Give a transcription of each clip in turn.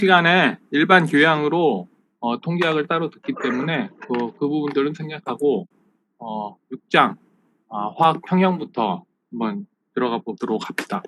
시간에 일반 교양으로 통계학을 따로 듣기 때문에 그 부분들은 생략하고 6장 화학 평형부터 한번 들어가 보도록 합시다.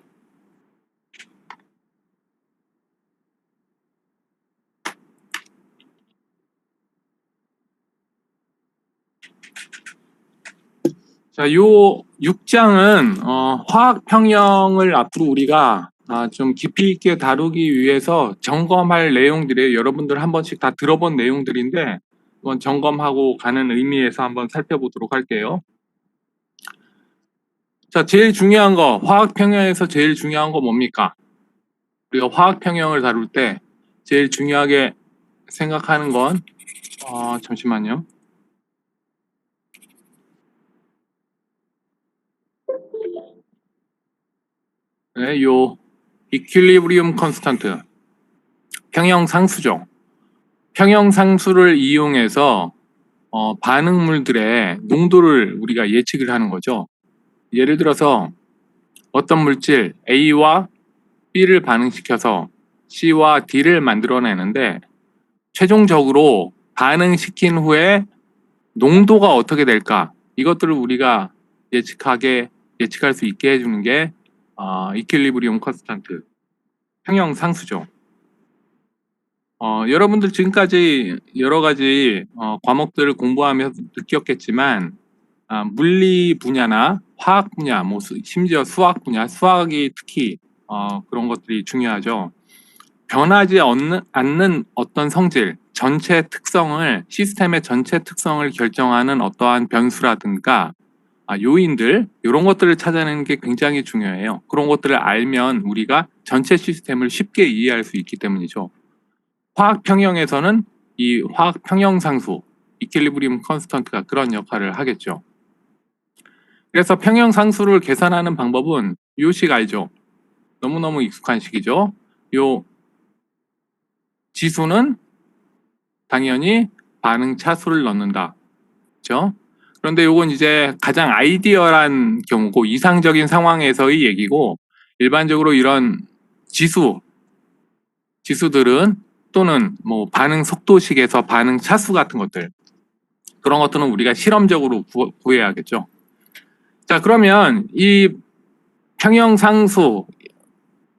자, 요 6장은 화학 평형을 앞으로 우리가 좀 깊이 있게 다루기 위해서 점검할 내용들이에요. 여러분들 한 번씩 다 들어본 내용들인데 이건 점검하고 가는 의미에서 한번 살펴보도록 할게요. 자, 제일 중요한 거, 화학 평형에서 제일 중요한 거 뭡니까? 우리가 화학 평형을 다룰 때 제일 중요하게 생각하는 건 잠시만요. 네, 요 이퀄리브리움 컨스턴트, 평형 상수죠. 평형 상수를 이용해서 반응물들의 농도를 우리가 예측을 하는 거죠. 예를 들어서 어떤 물질 A와 B를 반응시켜서 C와 D를 만들어내는데 최종적으로 반응시킨 후에 농도가 어떻게 될까? 이것들을 우리가 예측할 수 있게 해주는 게 이퀄리브리움 컨스턴트, 평형 상수죠. 여러분들 지금까지 여러 가지 과목들을 공부하면서 느꼈겠지만 물리 분야나 화학 분야, 심지어 수학 분야, 수학이 특히 그런 것들이 중요하죠. 변하지 않는 어떤 성질, 전체 특성을, 시스템의 전체 특성을 결정하는 어떠한 변수라든가 요인들, 이런 것들을 찾아내는 게 굉장히 중요해요. 그런 것들을 알면 우리가 전체 시스템을 쉽게 이해할 수 있기 때문이죠. 화학 평형에서는 이 화학 평형 상수, 이퀄리브리움 컨스턴트가 그런 역할을 하겠죠. 그래서 평형 상수를 계산하는 방법은 이 식 알죠? 너무너무 익숙한 식이죠. 요 지수는 당연히 반응 차수를 넣는다. 그렇죠? 그런데 요건 이제 가장 아이디어한 경우고 이상적인 상황에서의 얘기고, 일반적으로 이런 지수들은 또는 뭐 반응 속도식에서 반응 차수 같은 것들, 그런 것들은 우리가 실험적으로 구해야겠죠. 자, 그러면 이 평형 상수,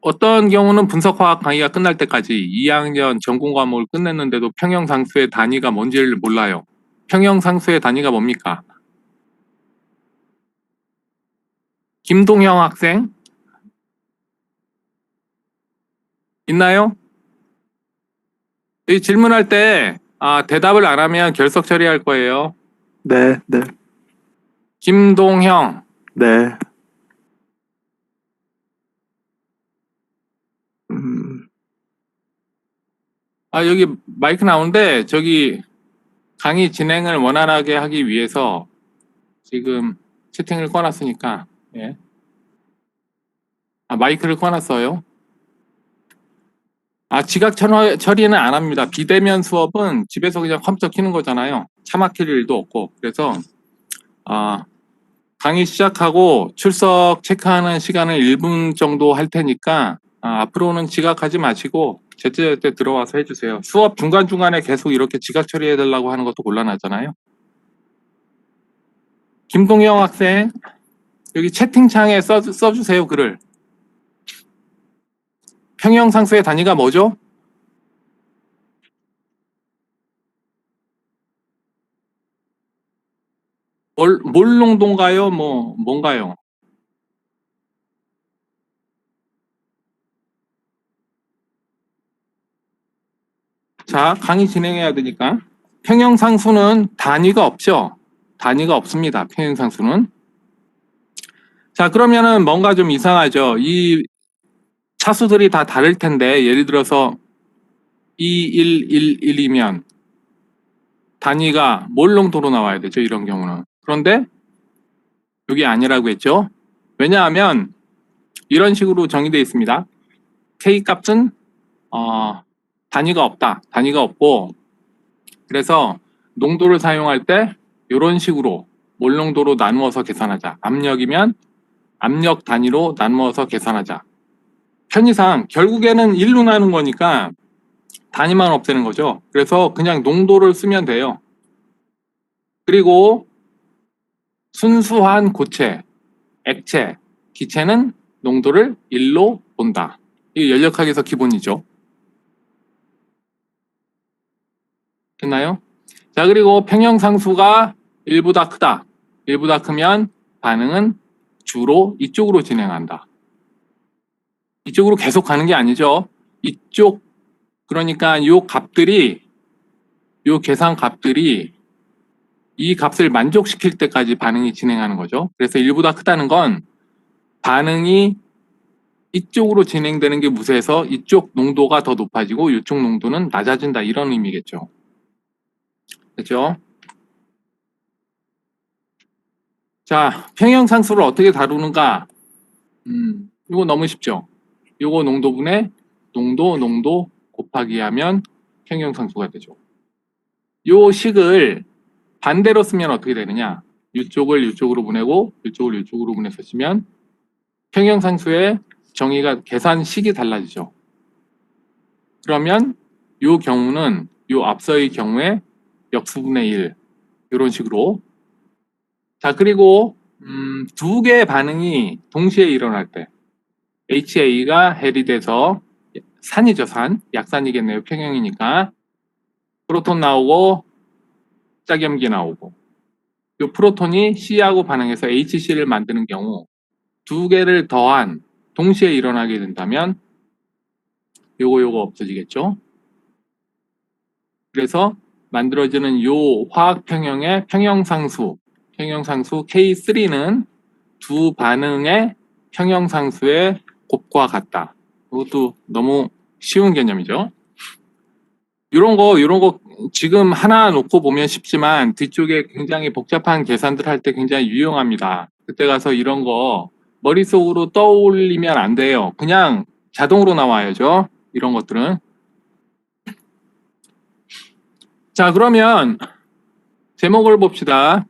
어떤 경우는 분석화학 강의가 끝날 때까지 2학년 전공 과목을 끝냈는데도 평형 상수의 단위가 뭔지를 몰라요. 평형 상수의 단위가 뭡니까? 김동형 학생 있나요? 이 질문할 때 대답을 안 하면 결석 처리할 거예요. 네. 김동형. 네. 여기 마이크 나오는데 저기 강의 진행을 원활하게 하기 위해서 지금 채팅을 꺼놨으니까 예. 마이크를 꺼놨어요. 지각 처리는 안 합니다. 비대면 수업은 집에서 그냥 컴퓨터 켜는 거잖아요. 차 막힐 일도 없고. 그래서 강의 시작하고 출석 체크하는 시간을 1분 정도 할 테니까 앞으로는 지각하지 마시고 제때 들어와서 해주세요. 수업 중간중간에 계속 이렇게 지각 처리해달라고 하는 것도 곤란하잖아요. 김동영 학생, 여기 채팅창에 써주세요, 글을. 평형 상수의 단위가 뭐죠? 몰 농도인가요? 뭔가요? 자, 강의 진행해야 되니까. 평형 상수는 단위가 없죠? 단위가 없습니다, 평형 상수는. 자, 그러면은 뭔가 좀 이상하죠? 이 차수들이 다 다를 텐데, 예를 들어서 2111이면 단위가 몰 농도로 나와야 되죠, 이런 경우는. 그런데 여기 아니라고 했죠. 왜냐하면 이런 식으로 정의되어 있습니다. K 값은 단위가 없다. 단위가 없고, 그래서 농도를 사용할 때 이런 식으로 몰 농도로 나누어서 계산하자. 압력이면 압력 단위로 나누어서 계산하자. 편의상 결국에는 1로 나눈 거니까 단위만 없애는 거죠. 그래서 그냥 농도를 쓰면 돼요. 그리고 순수한 고체, 액체, 기체는 농도를 1로 본다. 이게 연력학에서 기본이죠. 됐나요? 자, 그리고 평형상수가 1보다 크다. 1보다 크면 반응은 주로 이쪽으로 진행한다. 이쪽으로 계속 가는 게 아니죠. 이쪽, 그러니까 요 값들이, 요 계산 값들이 이 값을 만족시킬 때까지 반응이 진행하는 거죠. 그래서 1보다 크다는 건 반응이 이쪽으로 진행되는 게 무쇠해서 이쪽 농도가 더 높아지고 이쪽 농도는 낮아진다, 이런 의미겠죠. 됐죠? 자, 평형상수를 어떻게 다루는가? 이거 너무 쉽죠? 이거 농도분의 농도 곱하기 하면 평형상수가 되죠. 요 식을 반대로 쓰면 어떻게 되느냐? 이쪽을 이쪽으로 보내고 이쪽을 이쪽으로 보내서 쓰면 평형상수의 정의가 계산식이 달라지죠. 그러면 요 경우는 요 앞서의 경우에 역수분의 1 이런 식으로. 자, 그리고 두 개의 반응이 동시에 일어날 때 HA가 헬이 돼서 산이죠, 산. 약산이겠네요, 평형이니까. 프로톤 나오고 짝염기 나오고, 이 프로톤이 C하고 반응해서 HC를 만드는 경우 두 개를 더한 동시에 일어나게 된다면 요거 없어지겠죠. 그래서 만들어지는 요 화학 평형의 평형상수 K3는 두 반응의 평형상수의 곱과 같다. 이것도 너무 쉬운 개념이죠. 이런 거 지금 하나 놓고 보면 쉽지만 뒤쪽에 굉장히 복잡한 계산들 할 때 굉장히 유용합니다. 그때 가서 이런 거 머릿속으로 떠올리면 안 돼요. 그냥 자동으로 나와야죠. 이런 것들은. 자, 그러면 제목을 봅시다.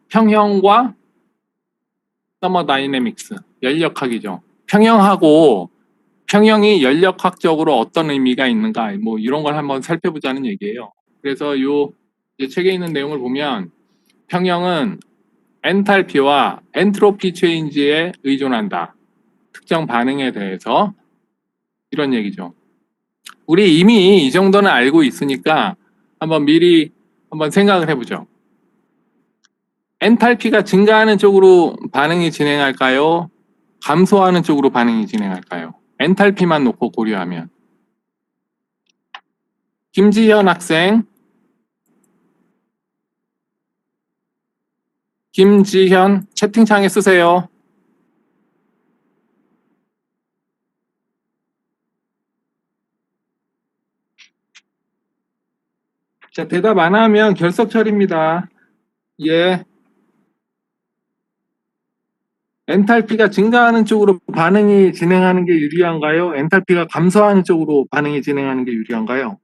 평형과 서머다이내믹스, 연력학이죠. 평형이 연력학적으로 어떤 의미가 있는가, 뭐 이런 걸 한번 살펴보자는 얘기예요. 그래서 요 책에 있는 내용을 보면 평형은 엔탈피와 엔트로피 체인지에 의존한다. 특정 반응에 대해서, 이런 얘기죠. 우리 이미 이 정도는 알고 있으니까 미리 한번 생각을 해보죠. 엔탈피가 증가하는 쪽으로 반응이 진행할까요? 감소하는 쪽으로 반응이 진행할까요? 엔탈피만 놓고 고려하면. 김지현 학생, 김지현 채팅창에 쓰세요. 자, 대답 안 하면 결석 처리입니다. 예. 엔탈피가 증가하는 쪽으로 반응이 진행하는 게 유리한가요? 엔탈피가 감소하는 쪽으로 반응이 진행하는 게 유리한가요?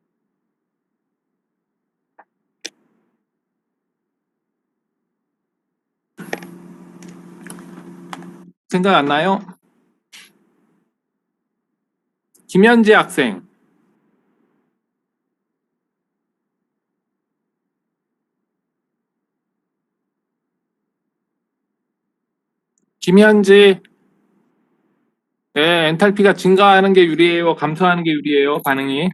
생각 안 나요? 김현지 학생. 김현지. 네, 엔탈피가 증가하는 게 유리해요? 감소하는 게 유리해요? 반응이?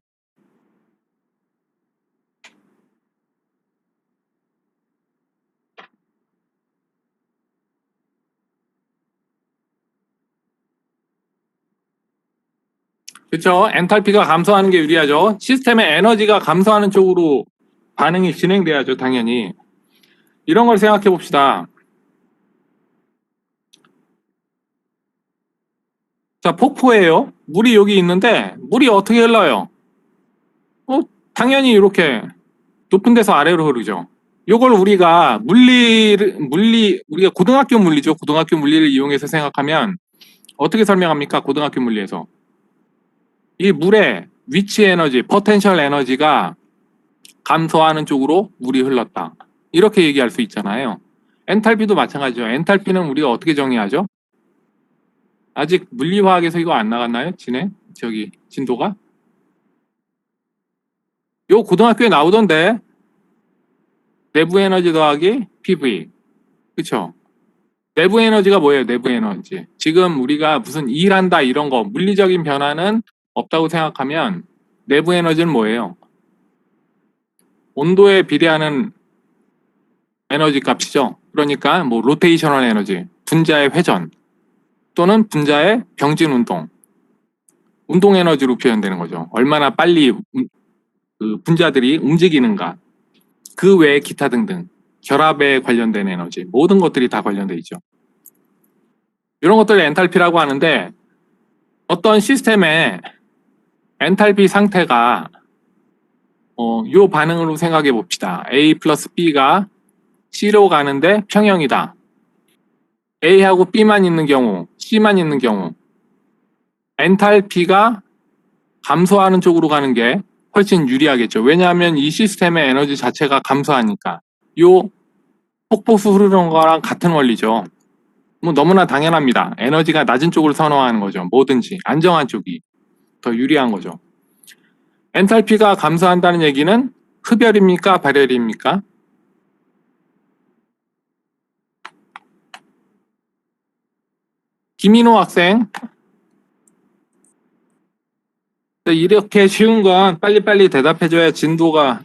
그렇죠? 엔탈피가 감소하는 게 유리하죠. 시스템의 에너지가 감소하는 쪽으로 반응이 진행돼야죠, 당연히. 이런 걸 생각해 봅시다. 자, 폭포예요. 물이 여기 있는데 물이 어떻게 흘러요? 당연히 이렇게 높은 데서 아래로 흐르죠. 요걸 우리가 우리가 고등학교 물리죠. 고등학교 물리를 이용해서 생각하면 어떻게 설명합니까? 고등학교 물리에서. 이 물의 위치 에너지, 포텐셜 에너지가 감소하는 쪽으로 물이 흘렀다. 이렇게 얘기할 수 있잖아요. 엔탈피도 마찬가지죠. 엔탈피는 우리가 어떻게 정의하죠? 아직 물리화학에서 이거 안 나갔나요? 진도가? 요 고등학교에 나오던데. 내부 에너지 더하기 PV. 그쵸? 내부 에너지가 뭐예요? 내부 에너지. 지금 우리가 무슨 일한다 이런 거 물리적인 변화는 없다고 생각하면 내부 에너지는 뭐예요? 온도에 비례하는 에너지 값이죠. 그러니까 뭐 로테이셔널 에너지, 분자의 회전 또는 분자의 병진 운동, 운동 에너지로 표현되는 거죠. 얼마나 빨리 그 분자들이 움직이는가. 그 외에 기타 등등 결합에 관련된 에너지 모든 것들이 다 관련돼 있죠. 이런 것들을 엔탈피라고 하는데 어떤 시스템의 엔탈피 상태가 요 반응으로 생각해 봅시다. A 플러스 B가 C로 가는데 평형이다. A하고 B만 있는 경우, C만 있는 경우 엔탈피가 감소하는 쪽으로 가는 게 훨씬 유리하겠죠. 왜냐하면 이 시스템의 에너지 자체가 감소하니까. 요 폭포수 흐르는 거랑 같은 원리죠. 뭐 너무나 당연합니다. 에너지가 낮은 쪽을 선호하는 거죠. 뭐든지 안정한 쪽이 더 유리한 거죠. 엔탈피가 감소한다는 얘기는 흡열입니까? 발열입니까? 김인호 학생, 이렇게 쉬운 건 빨리빨리 대답해줘야 진도가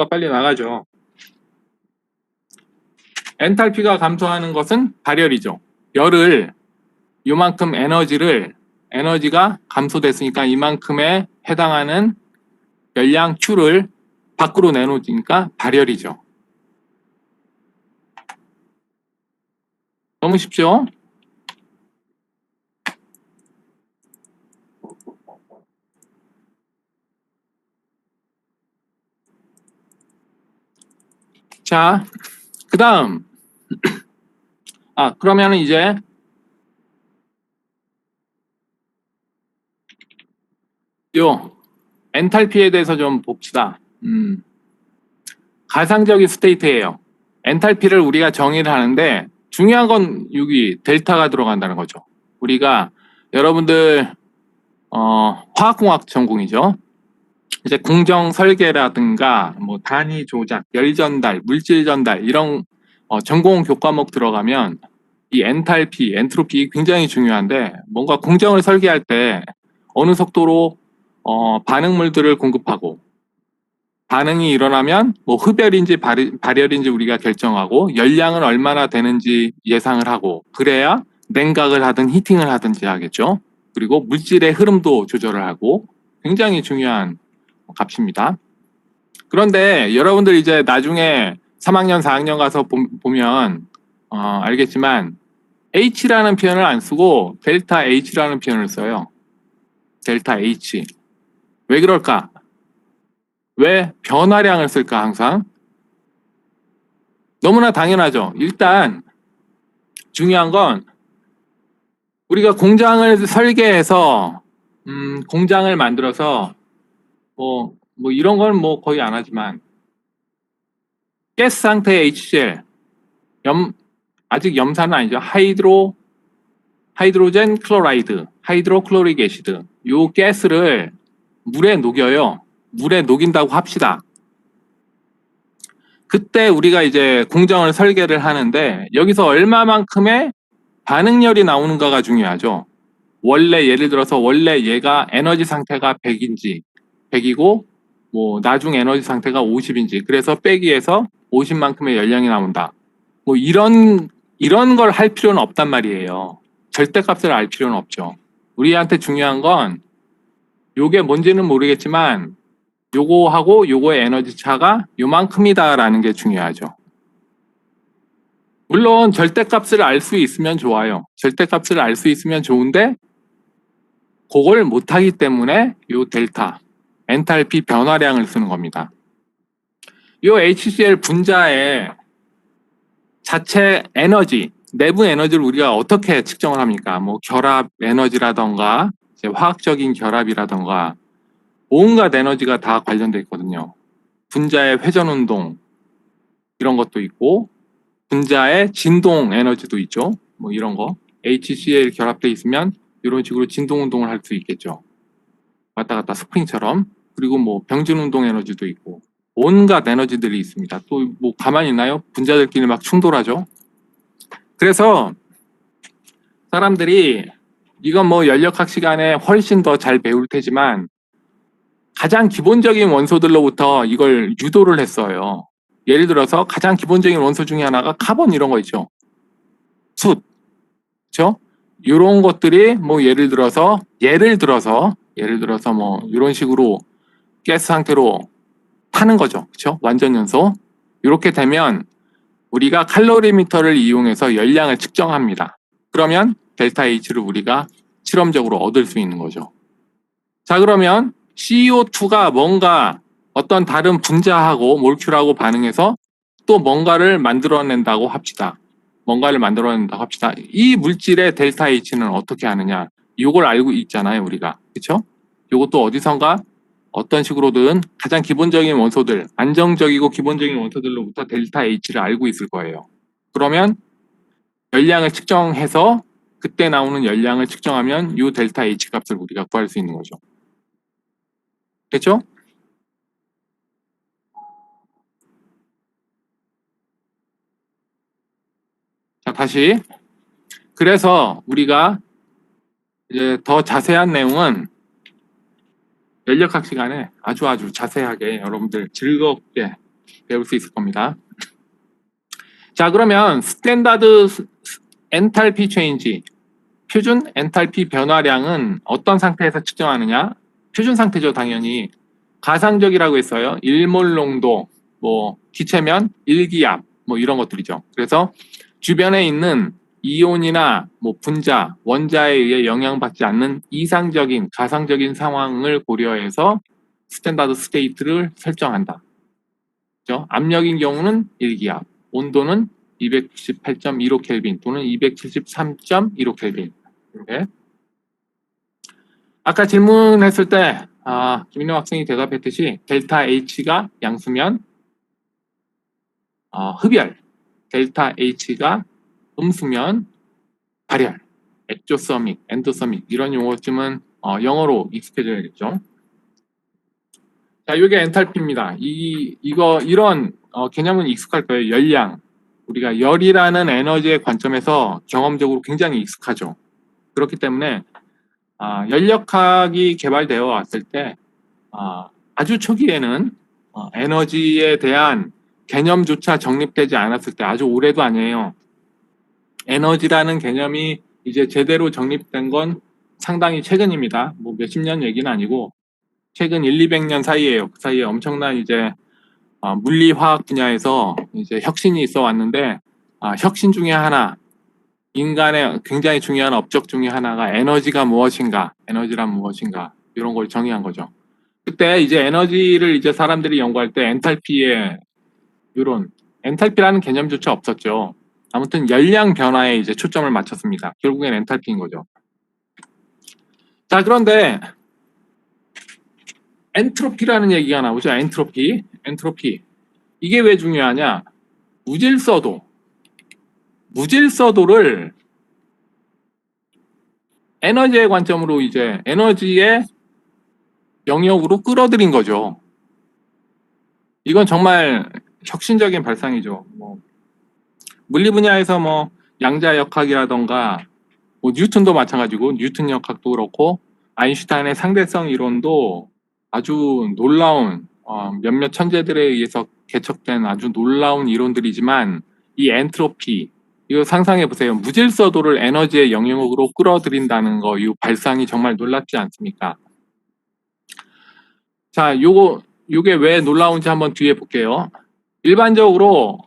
빨리 나가죠. 엔탈피가 감소하는 것은 발열이죠. 열을 요만큼 에너지가 감소됐으니까 이만큼에 해당하는 열량 Q를 밖으로 내놓으니까 발열이죠. 너무 쉽죠? 자, 그 다음 그러면은 이제 요 엔탈피에 대해서 좀 봅시다. 가상적인 스테이트예요. 엔탈피를 우리가 정의를 하는데 중요한 건 여기 델타가 들어간다는 거죠. 우리가 여러분들 화학공학 전공이죠. 이제 공정 설계라든가 뭐 단위 조작, 열 전달, 물질 전달 이런 전공 교과목 들어가면 이 엔탈피, 엔트로피 굉장히 중요한데 뭔가 공정을 설계할 때 어느 속도로 반응물들을 공급하고 반응이 일어나면 뭐 흡열인지 발열인지 우리가 결정하고 열량은 얼마나 되는지 예상을 하고 그래야 냉각을 하든 히팅을 하든지 하겠죠. 그리고 물질의 흐름도 조절을 하고 굉장히 중요한 값입니다. 그런데 여러분들 이제 나중에 3학년, 4학년 가서 보면 알겠지만 H라는 표현을 안 쓰고 델타 H라는 표현을 써요. 델타 H. 왜 그럴까? 왜 변화량을 쓸까 항상? 너무나 당연하죠. 일단 중요한 건 우리가 공장을 설계해서 공장을 만들어서 뭐 이런 건 뭐 거의 안 하지만 가스 상태의 HCl 아직 염산은 아니죠. 하이드로젠 클로라이드, 하이드로클로릭 애시드 요 가스를 물에 녹여요. 물에 녹인다고 합시다. 그때 우리가 이제 공정을 설계를 하는데 여기서 얼마만큼의 반응열이 나오는가가 중요하죠. 원래 예를 들어서 원래 얘가 에너지 상태가 100인지 100이고 뭐 나중 에너지 상태가 50인지 그래서 빼기해서 50만큼의 열량이 나온다. 뭐 이런 걸 할 필요는 없단 말이에요. 절대값을 알 필요는 없죠. 우리한테 중요한 건 요게 뭔지는 모르겠지만 요거하고 요거의 에너지 차가 요만큼이다라는 게 중요하죠. 물론 절대값을 알 수 있으면 좋아요. 절대값을 알 수 있으면 좋은데 그걸 못하기 때문에 요 델타, 엔탈피 변화량을 쓰는 겁니다. 요 HCl 분자의 자체 에너지, 내부 에너지를 우리가 어떻게 측정을 합니까? 뭐 결합 에너지라던가 화학적인 결합이라던가 온갖 에너지가 다 관련돼 있거든요. 분자의 회전 운동 이런 것도 있고 분자의 진동 에너지도 있죠. 뭐 이런 거 HCl 결합돼 있으면 이런 식으로 진동 운동을 할 수 있겠죠. 왔다 갔다 스프링처럼. 그리고 뭐 병진 운동 에너지도 있고 온갖 에너지들이 있습니다. 또 뭐 가만히 있나요? 분자들끼리 막 충돌하죠. 그래서 사람들이 이건 뭐 연력학 시간에 훨씬 더 잘 배울 테지만 가장 기본적인 원소들로부터 이걸 유도를 했어요. 예를 들어서 가장 기본적인 원소 중에 하나가 카본 이런 거 있죠. 숯, 그렇죠? 이런 것들이 뭐 예를 들어서 뭐 이런 식으로 가스 상태로 타는 거죠. 그렇죠? 완전 연소. 이렇게 되면 우리가 칼로리미터를 이용해서 열량을 측정합니다. 그러면 델타 H를 우리가 실험적으로 얻을 수 있는 거죠. 자, 그러면 CO2가 뭔가 어떤 다른 분자하고 몰큐하고 반응해서 또 뭔가를 만들어낸다고 합시다. 이 물질의 델타 H는 어떻게 하느냐? 이걸 알고 있잖아요, 우리가. 그렇죠? 이것도 어디선가 어떤 식으로든 가장 기본적인 원소들, 안정적이고 기본적인 원소들로부터 델타 H를 알고 있을 거예요. 그러면 열량을 측정해서 그때 나오는 열량을 측정하면 이 델타 H 값을 우리가 구할 수 있는 거죠. 됐죠? 자, 다시. 그래서 우리가 이제 더 자세한 내용은 연력학 시간에 아주 자세하게 여러분들 즐겁게 배울 수 있을 겁니다. 자, 그러면 스탠다드 엔탈피 체인지, 표준 엔탈피 변화량은 어떤 상태에서 측정하느냐? 표준 상태죠, 당연히. 가상적이라고 했어요. 1몰 농도, 뭐 기체면 1기압, 뭐 이런 것들이죠. 그래서 주변에 있는 이온이나 뭐 분자, 원자에 의해 영향받지 않는 이상적인, 가상적인 상황을 고려해서 스탠다드 스테이트를 설정한다. 그렇죠? 압력인 경우는 1기압, 온도는 298.15 켈빈 또는 273.15 켈빈. 이렇게. 아까 질문했을 때 김인호 학생이 대답했듯이 델타 H가 양수면 흡열, 델타 H가 음수면 발열, 엑조서믹, 엔도서믹 이런 용어쯤은 영어로 익숙해져야겠죠. 자, 이게 엔탈피입니다. 이런 개념은 익숙할 거예요. 열량. 우리가 열이라는 에너지의 관점에서 경험적으로 굉장히 익숙하죠. 그렇기 때문에 연력학이 개발되어 왔을 때 아주 초기에는 에너지에 대한 개념조차 정립되지 않았을 때 아주 오래도 아니에요. 에너지라는 개념이 이제 제대로 정립된 건 상당히 최근입니다. 뭐 몇십 년 얘기는 아니고 최근 1, 200년 사이에요. 그 사이에 엄청난 이제 물리화학 분야에서 이제 혁신이 있어 왔는데 혁신 중에 하나, 인간의 굉장히 중요한 업적 중에 하나가 에너지가 무엇인가, 에너지란 무엇인가 이런 걸 정의한 거죠. 그때 이제 에너지를 이제 사람들이 연구할 때 엔탈피의 이런 엔탈피라는 개념조차 없었죠. 아무튼 열량 변화에 이제 초점을 맞췄습니다. 결국엔 엔탈피인 거죠. 자, 그런데 엔트로피라는 얘기가 나오죠. 엔트로피. 이게 왜 중요하냐? 무질서도를 에너지의 관점으로 이제 에너지의 영역으로 끌어들인 거죠. 이건 정말 혁신적인 발상이죠. 뭐 물리 분야에서 뭐 양자역학이라던가 뭐 뉴턴도 마찬가지고 뉴턴 역학도 그렇고 아인슈타인의 상대성 이론도 아주 놀라운 몇몇 천재들에 의해서 개척된 아주 놀라운 이론들이지만 이 엔트로피 이거 상상해 보세요. 무질서도를 에너지의 영역으로 끌어들인다는 거, 이 발상이 정말 놀랍지 않습니까? 자, 요게 왜 놀라운지 한번 뒤에 볼게요. 일반적으로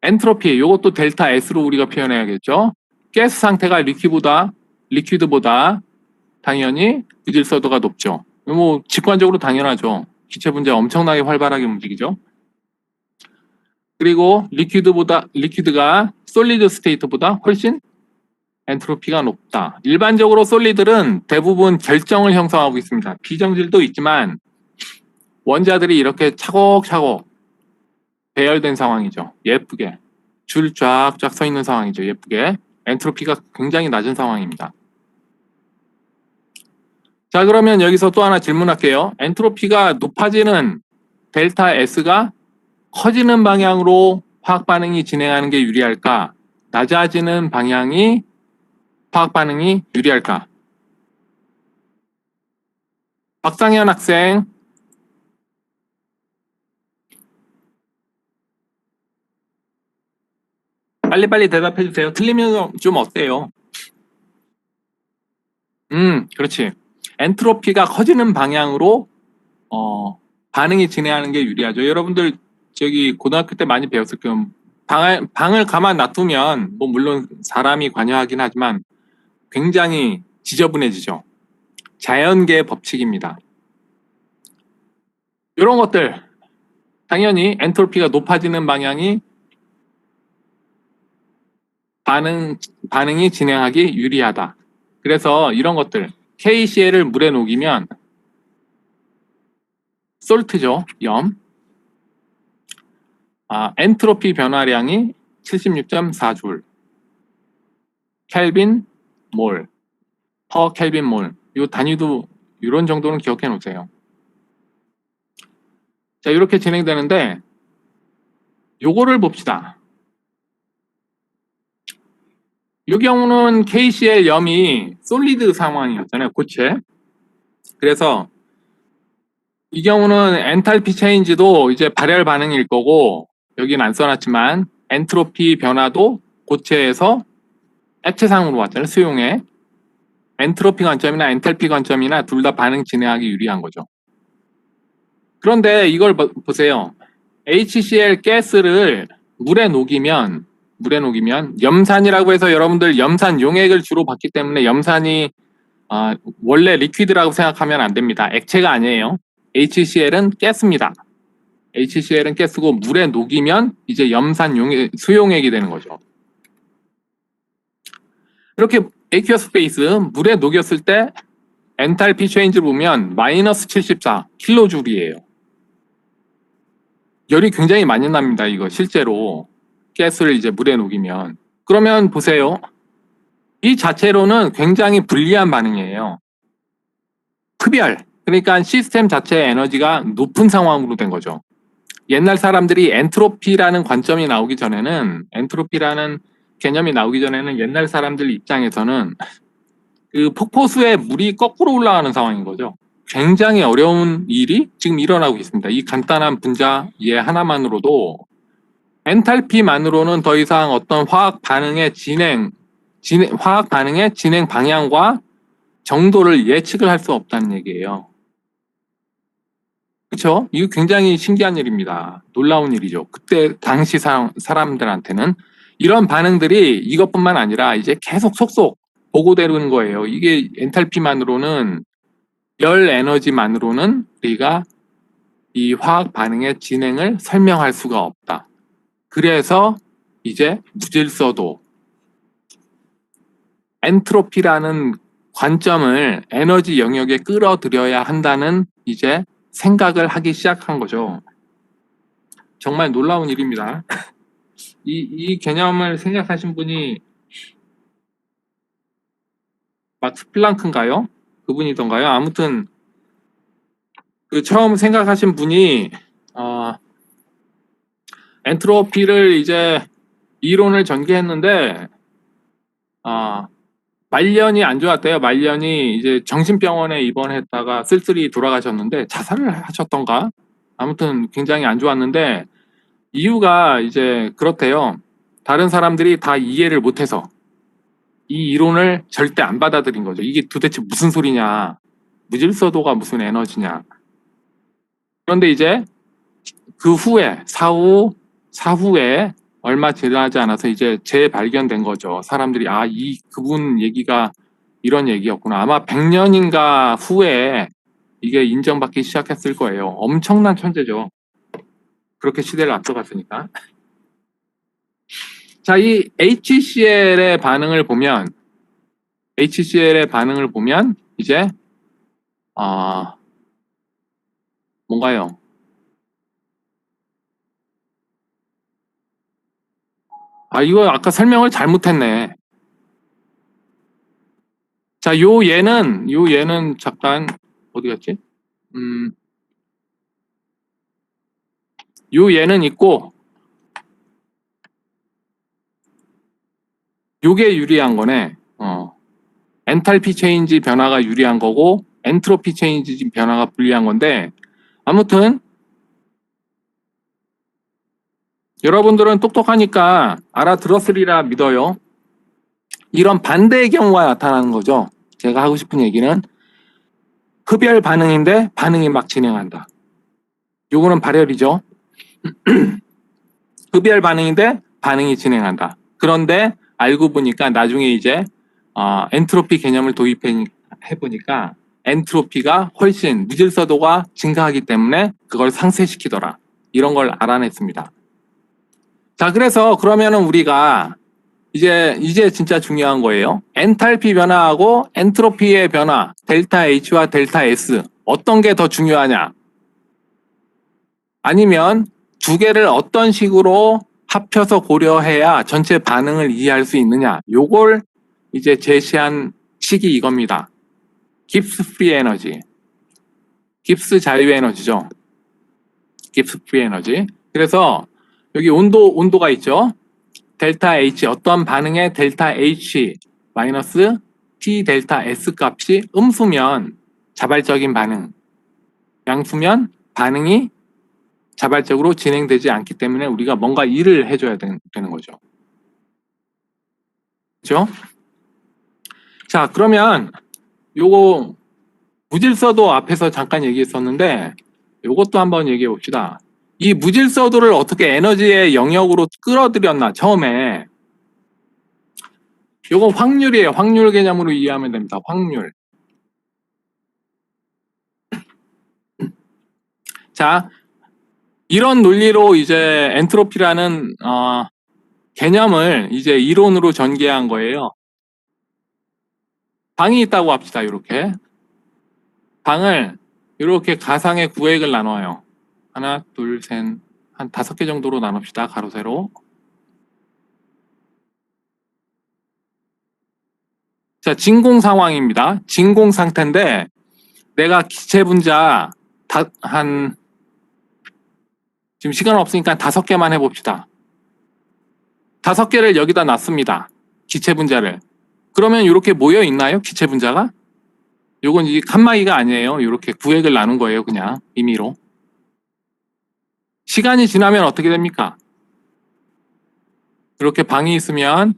엔트로피, 요것도 델타 S로 우리가 표현해야겠죠. 가스 상태가 리퀴드보다 당연히 무질서도가 높죠. 뭐 직관적으로 당연하죠. 기체 분자 엄청나게 활발하게 움직이죠. 그리고 리퀴드가 솔리드 스테이트보다 훨씬 엔트로피가 높다. 일반적으로 솔리들은 대부분 결정을 형성하고 있습니다. 비정질도 있지만 원자들이 이렇게 차곡차곡 배열된 상황이죠. 예쁘게 줄 쫙쫙 서 있는 상황이죠. 예쁘게 엔트로피가 굉장히 낮은 상황입니다. 자, 그러면 여기서 또 하나 질문할게요. 엔트로피가 높아지는 델타 S가 커지는 방향으로 화학 반응이 진행하는 게 유리할까? 낮아지는 방향이 화학 반응이 유리할까? 박상현 학생, 빨리빨리 대답해 주세요. 틀리면 좀 어때요? 그렇지. 엔트로피가 커지는 방향으로 반응이 진행하는 게 유리하죠. 여러분들 저기 고등학교 때 많이 배웠을 거예요. 방을 가만 놔두면 뭐 물론 사람이 관여하긴 하지만 굉장히 지저분해지죠. 자연계의 법칙입니다. 이런 것들 당연히 엔트로피가 높아지는 방향이 반응이 진행하기 유리하다. 그래서 이런 것들 KCl을 물에 녹이면 솔트죠, 염. 엔트로피 변화량이 76.4줄 켈빈 몰, 퍼 켈빈 몰. 이 단위도 이런 정도는 기억해 놓으세요. 자, 이렇게 진행되는데 요거를 봅시다. 이 경우는 KCl 염이 솔리드 상황이었잖아요, 고체. 그래서 이 경우는 엔탈피 체인지도 이제 발열 반응일 거고, 여기는 안 써놨지만 엔트로피 변화도 고체에서 액체상으로 왔잖아요, 수용에. 엔트로피 관점이나 엔탈피 관점이나 둘 다 반응 진행하기 유리한 거죠. 그런데 이걸 보세요. HCl 가스를 물에 녹이면 염산이라고 해서 여러분들 염산 용액을 주로 봤기 때문에 염산이 원래 리퀴드라고 생각하면 안 됩니다. 액체가 아니에요. HCl은 가스입니다. HCl은 가스고 물에 녹이면 이제 염산 용액, 수용액이 되는 거죠. 이렇게 aqueous phase 물에 녹였을 때 엔탈피 체인지를 보면 마이너스 74 킬로줄이에요. 열이 굉장히 많이 납니다. 이거 실제로 가스를 이제 물에 녹이면. 그러면 보세요. 이 자체로는 굉장히 불리한 반응이에요. 흡열. 그러니까 시스템 자체의 에너지가 높은 상황으로 된 거죠. 옛날 사람들이 엔트로피라는 관점이 나오기 전에는, 엔트로피라는 개념이 나오기 전에는 옛날 사람들 입장에서는 그 폭포수에 물이 거꾸로 올라가는 상황인 거죠. 굉장히 어려운 일이 지금 일어나고 있습니다. 이 간단한 분자 예 하나만으로도 엔탈피만으로는 더 이상 어떤 화학 반응의 진행 방향과 정도를 예측을 할 수 없다는 얘기예요. 그렇죠? 이거 굉장히 신기한 일입니다. 놀라운 일이죠. 그때 당시 사람들한테는 이런 반응들이 이것뿐만 아니라 이제 계속 속속 보고되는 거예요. 이게 엔탈피만으로는 열 에너지만으로는 우리가 이 화학 반응의 진행을 설명할 수가 없다. 그래서 이제 무질서도 엔트로피라는 관점을 에너지 영역에 끌어들여야 한다는 이제 생각을 하기 시작한 거죠. 정말 놀라운 일입니다. 이 개념을 생각하신 분이 막스 플랑크인가요? 그분이던가요? 아무튼 그 처음 생각하신 분이 엔트로피를 이제 이론을 전개했는데 말년이 안 좋았대요. 말년이 이제 정신병원에 입원했다가 쓸쓸히 돌아가셨는데 자살을 하셨던가? 아무튼 굉장히 안 좋았는데 이유가 이제 그렇대요. 다른 사람들이 다 이해를 못해서 이 이론을 절대 안 받아들인 거죠. 이게 도대체 무슨 소리냐? 무질서도가 무슨 에너지냐? 그런데 이제 그 후에 사후에 얼마 지나지 않아서 이제 재발견된 거죠. 사람들이 그분 얘기가 이런 얘기였구나. 아마 100년인가 후에 이게 인정받기 시작했을 거예요. 엄청난 천재죠. 그렇게 시대를 앞서갔으니까. 자, 이 HCl의 반응을 보면 이제 뭔가요? 이거 아까 설명을 잘못했네. 자, 요 얘는 잠깐 어디 갔지? 요 얘는 있고 요게 유리한 거네. 엔탈피 체인지 변화가 유리한 거고 엔트로피 체인지 변화가 불리한 건데 아무튼 여러분들은 똑똑하니까 알아들었으리라 믿어요. 이런 반대의 경우가 나타나는 거죠. 제가 하고 싶은 얘기는 흡열 반응인데 반응이 막 진행한다. 요거는 발열이죠. 흡열 반응인데 반응이 진행한다. 그런데 알고 보니까 나중에 이제 엔트로피 개념을 도입해 보니까 엔트로피가 훨씬 무질서도가 증가하기 때문에 그걸 상쇄시키더라. 이런 걸 알아냈습니다. 자, 그래서 그러면은 우리가 이제 진짜 중요한 거예요. 엔탈피 변화하고 엔트로피의 변화, 델타 H와 델타 S 어떤 게 더 중요하냐? 아니면 두 개를 어떤 식으로 합쳐서 고려해야 전체 반응을 이해할 수 있느냐? 요걸 이제 제시한 식이 이겁니다. 깁스 프리 에너지. 깁스 자유 에너지죠. 깁스 프리 에너지. 그래서 여기 온도가 있죠. 델타 H 어떤 반응의 델타 H 마이너스 T 델타 S 값이 음수면 자발적인 반응, 양수면 반응이 자발적으로 진행되지 않기 때문에 우리가 뭔가 일을 해줘야 되는 거죠. 그렇죠? 자, 그러면 요거 무질서도 앞에서 잠깐 얘기했었는데 요것도 한번 얘기해 봅시다. 이 무질서도를 어떻게 에너지의 영역으로 끌어들였나 처음에 요거 확률이에요. 확률 개념으로 이해하면 됩니다. 확률. 자, 이런 논리로 이제 엔트로피라는 개념을 이제 이론으로 전개한 거예요. 방이 있다고 합시다. 이렇게 방을 이렇게 가상의 구획을 나눠요. 하나, 둘, 셋, 한 5개 정도로 나눕시다. 가로 세로. 자, 진공 상황입니다. 진공 상태인데 내가 기체 분자 지금 시간 없으니까 5개만 해봅시다. 5개를 여기다 놨습니다. 기체 분자를. 그러면 이렇게 모여 있나요? 기체 분자가? 요건 이 칸막이가 아니에요. 이렇게 구획을 나눈 거예요. 그냥 임의로. 시간이 지나면 어떻게 됩니까? 이렇게 방이 있으면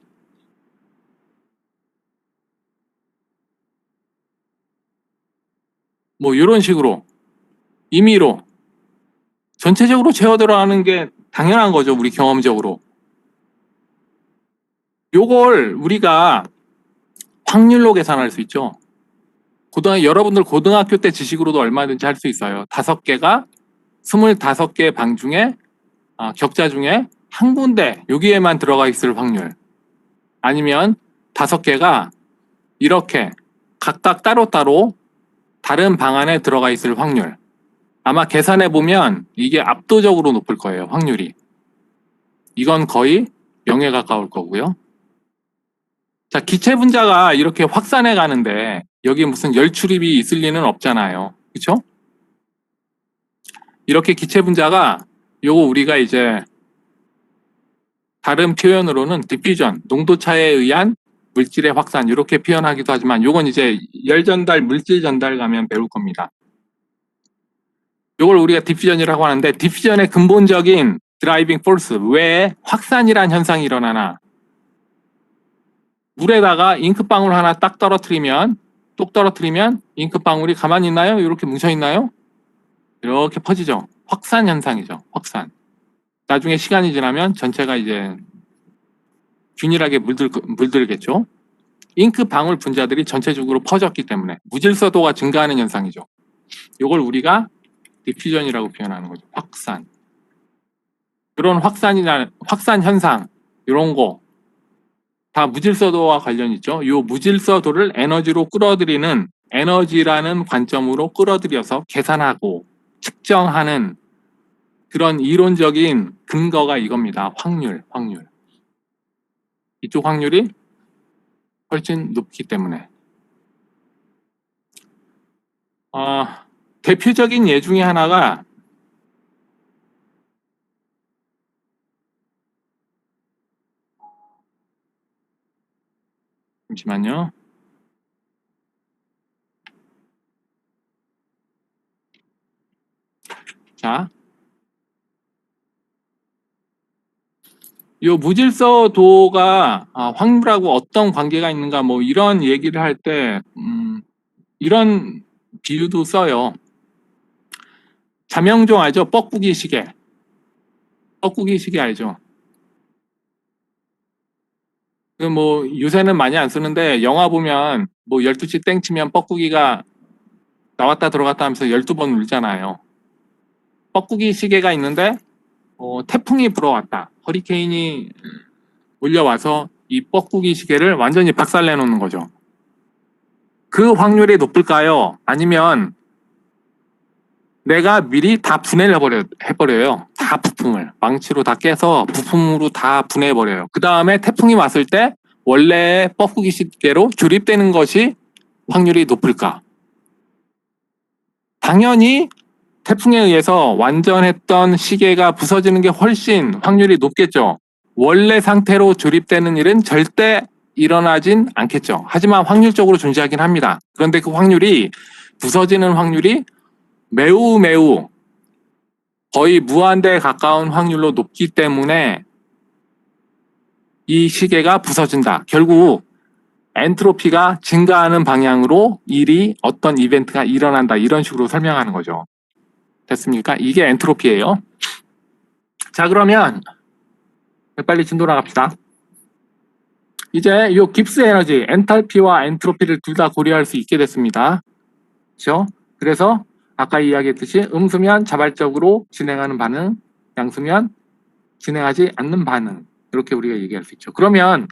뭐 이런 식으로 임의로 전체적으로 채워 들어가는 게 당연한 거죠. 우리 경험적으로. 요걸 우리가 확률로 계산할 수 있죠. 여러분들 고등학교 때 지식으로도 얼마든지 할 수 있어요. 5개가 25개 방 중에 격자 중에 한 군데 여기에만 들어가 있을 확률. 아니면 5개가 이렇게 각각 따로따로 다른 방 안에 들어가 있을 확률. 아마 계산해 보면 이게 압도적으로 높을 거예요. 확률이. 이건 거의 0에 가까울 거고요. 자, 기체 분자가 이렇게 확산해 가는데 여기 무슨 열 출입이 있을 리는 없잖아요. 그렇죠? 이렇게 기체 분자가 요거 우리가 이제 다른 표현으로는 디퓨전, 농도차에 의한 물질의 확산 이렇게 표현하기도 하지만 요건 이제 열 전달, 물질 전달 가면 배울 겁니다. 요걸 우리가 디퓨전이라고 하는데 디퓨전의 근본적인 드라이빙 포스, 왜 확산이란 현상이 일어나나? 물에다가 잉크방울 하나 딱 떨어뜨리면 똑 떨어뜨리면 잉크방울이 가만히 있나요? 이렇게 뭉쳐 있나요? 이렇게 퍼지죠. 확산 현상이죠. 확산. 나중에 시간이 지나면 전체가 이제 균일하게 물들겠죠. 잉크 방울 분자들이 전체적으로 퍼졌기 때문에 무질서도가 증가하는 현상이죠. 이걸 우리가 디퓨전이라고 표현하는 거죠. 확산. 이런 확산 현상, 이런 거 다 무질서도와 관련 있죠. 이 무질서도를 에너지로 끌어들이는 에너지라는 관점으로 끌어들여서 계산하고 측정하는 그런 이론적인 근거가 이겁니다. 확률. 이쪽 확률이 훨씬 높기 때문에. 대표적인 예 중에 하나가 잠시만요. 자, 요 무질서도가 확률하고 어떤 관계가 있는가 뭐 이런 얘기를 할 때 이런 비유도 써요. 자명종 알죠? 뻐꾸기 시계. 뻐꾸기 시계 알죠? 그 뭐 요새는 많이 안 쓰는데 영화 보면 뭐 12시 땡 치면 뻐꾸기가 나왔다 들어갔다 하면서 12번 울잖아요. 뻐꾸기 시계가 있는데 태풍이 불어왔다. 허리케인이 몰려와서 이 뻐꾸기 시계를 완전히 박살내 놓는 거죠. 그 확률이 높을까요? 아니면 내가 미리 다 해버려요. 다 부품을. 망치로 다 깨서 부품으로 다 분해해버려요. 그 다음에 태풍이 왔을 때 원래 뻐꾸기 시계로 조립되는 것이 확률이 높을까? 당연히 태풍에 의해서 완전했던 시계가 부서지는 게 훨씬 확률이 높겠죠. 원래 상태로 조립되는 일은 절대 일어나진 않겠죠. 하지만 확률적으로 존재하긴 합니다. 그런데 그 확률이 부서지는 확률이 매우 거의 무한대에 가까운 확률로 높기 때문에 이 시계가 부서진다. 결국 엔트로피가 증가하는 방향으로 어떤 이벤트가 일어난다. 이런 식으로 설명하는 거죠. 됐습니까? 이게 엔트로피예요. 자, 그러면 빨리 진도 나갑시다. 이제 이 깁스 에너지, 엔탈피와 엔트로피를 둘 다 고려할 수 있게 됐습니다. 그렇죠? 그래서 아까 이야기했듯이 음수면 자발적으로 진행하는 반응, 양수면 진행하지 않는 반응. 이렇게 우리가 얘기할 수 있죠. 그러면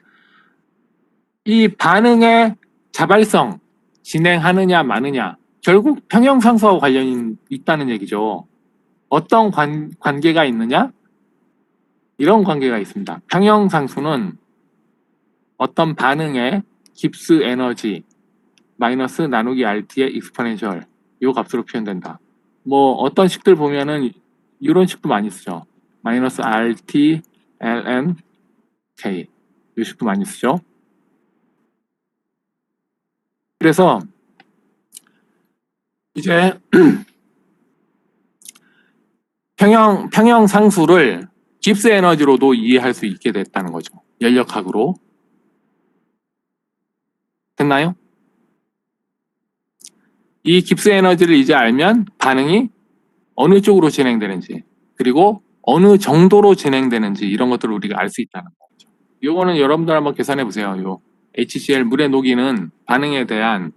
이 반응의 자발성, 진행하느냐 마느냐, 결국 평형상수하고 관련이 있다는 얘기죠. 어떤 관계가 있느냐? 이런 관계가 있습니다. 평형상수는 어떤 반응의 깁스 에너지 마이너스 나누기 RT의 익스포넨셜 이 값으로 표현된다. 뭐 어떤 식들 보면은 이런 식도 많이 쓰죠. 마이너스 RT ln K 이 식도 많이 쓰죠. 그래서 이제 평형상수를 깁스 에너지로도 이해할 수 있게 됐다는 거죠. 연력학으로. 됐나요? 이 깁스 에너지를 이제 알면 반응이 어느 쪽으로 진행되는지 그리고 어느 정도로 진행되는지 이런 것들을 우리가 알 수 있다는 거죠. 이거는 여러분들 한번 계산해 보세요. 요 HCl 물에 녹이는 반응에 대한